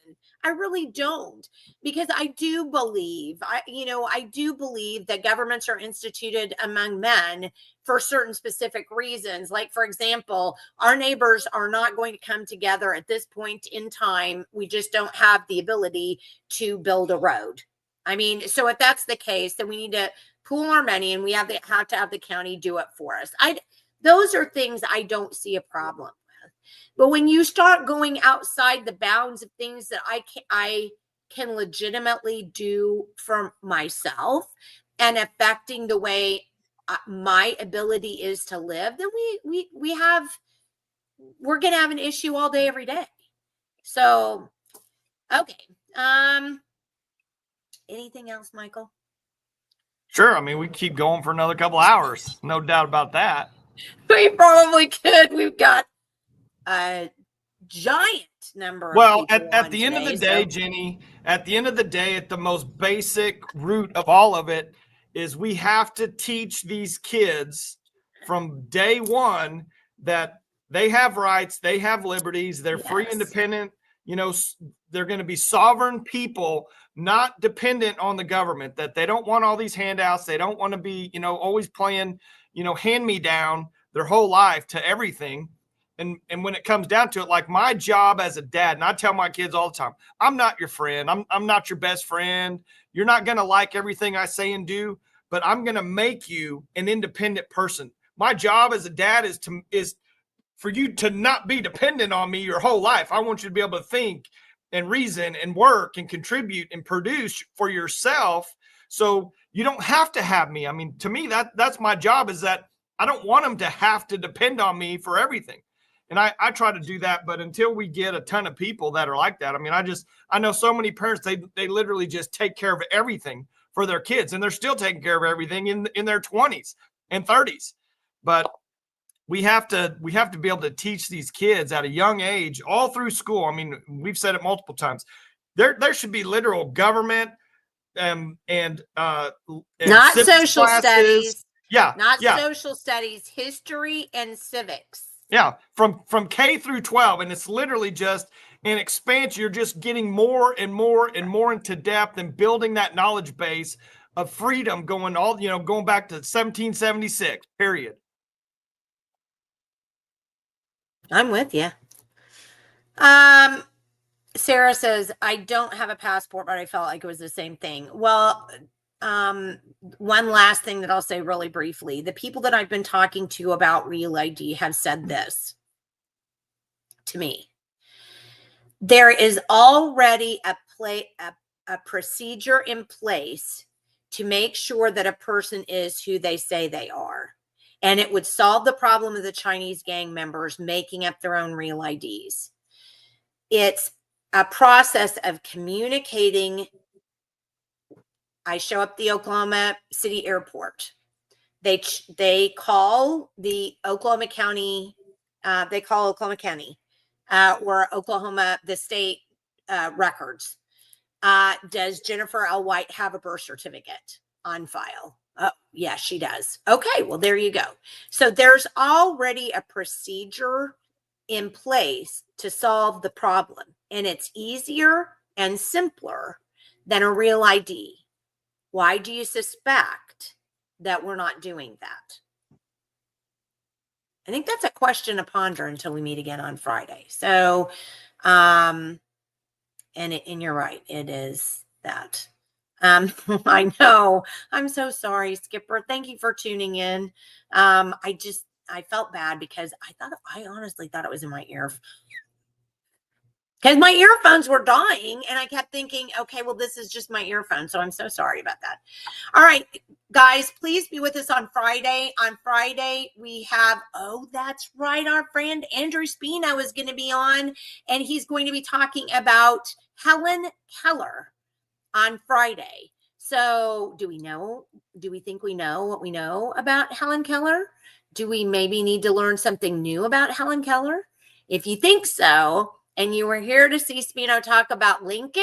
I really don't, because I do believe that governments are instituted among men for certain specific reasons. Like, for example, our neighbors are not going to come together at this point in time. We just don't have the ability to build a road. I mean, so if that's the case, then we need to pool our money and we have to have the county do it for us. Those are things I don't see a problem with. But when you start going outside the bounds of things that I can legitimately do for myself and affecting the way my ability is to live, then we're going to have an issue all day, every day. So, okay. Anything else, Michael? Sure. I mean, we keep going for another couple hours. No doubt about that. We probably could. We've got a giant number of people at the end of the day, Jenny, at the end of the day, at the most basic root of all of it is we have to teach these kids from day one that they have rights, they have liberties, they're free, independent, they're going to be sovereign people, not dependent on the government, that they don't want all these handouts. They don't want to be, always playing, hand me down their whole life to everything. And when it comes down to it, like my job as a dad, and I tell my kids all the time, I'm not your friend. I'm not your best friend. You're not going to like everything I say and do, but I'm going to make you an independent person. My job as a dad is for you to not be dependent on me your whole life. I want you to be able to think and reason and work and contribute and produce for yourself. So you don't have to have me. I mean, to me, that's my job, is that I don't want them to have to depend on me for everything. And I try to do that. But until we get a ton of people that are like that, I mean, I know so many parents, they literally just take care of everything for their kids, and they're still taking care of everything in their 20s and 30s. But we have to be able to teach these kids at a young age, all through school. I mean, we've said it multiple times. There should be literal government and not social classes. Studies. Yeah. Not social studies, history and civics. Yeah. From K through 12. And it's literally just an expansion. You're just getting more and more and more into depth and building that knowledge base of freedom going going back to 1776, period. I'm with you. Sarah says, I don't have a passport, but I felt like it was the same thing. Well, one last thing that I'll say really briefly. The people that I've been talking to about Real ID have said this to me. There is already a procedure in place to make sure that a person is who they say they are. And it would solve the problem of the Chinese gang members making up their own Real IDs. It's a process of communicating. I show up at the Oklahoma City Airport. They call the Oklahoma County, or Oklahoma, the state records. Does Jennifer L. White have a birth certificate on file? Oh, yes, she does. Okay, well, there you go. So there's already a procedure in place to solve the problem, and it's easier and simpler than a Real ID. Why do you suspect that we're not doing that? I think that's a question to ponder until we meet again on Friday. So, and you're right, it is that. I know. I'm so sorry, Skipper. Thank you for tuning in. I felt bad because I honestly thought it was in my ear. Because my earphones were dying and I kept thinking, okay, well, this is just my earphone. So I'm so sorry about that. All right, guys, please be with us on Friday. On Friday, we have, that's right, our friend Andrew Spino is going to be on, and he's going to be talking about Helen Keller on Friday. So do we think we know what we know about Helen Keller? Do we maybe need to learn something new about Helen Keller? If you think so, and you were here to see Spino talk about Lincoln,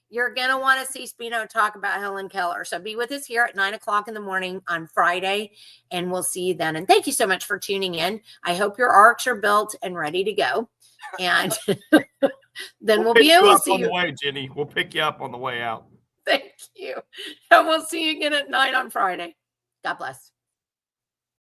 you're going to want to see Spino talk about Helen Keller. So be with us here at 9:00 in the morning on Friday, and we'll see you then. And thank you so much for tuning in. I hope your arcs are built and ready to go. And then we'll be able to see you. On the way, Jenny. We'll pick you up on the way out. Thank you. And we'll see you again at 9 on Friday. God bless.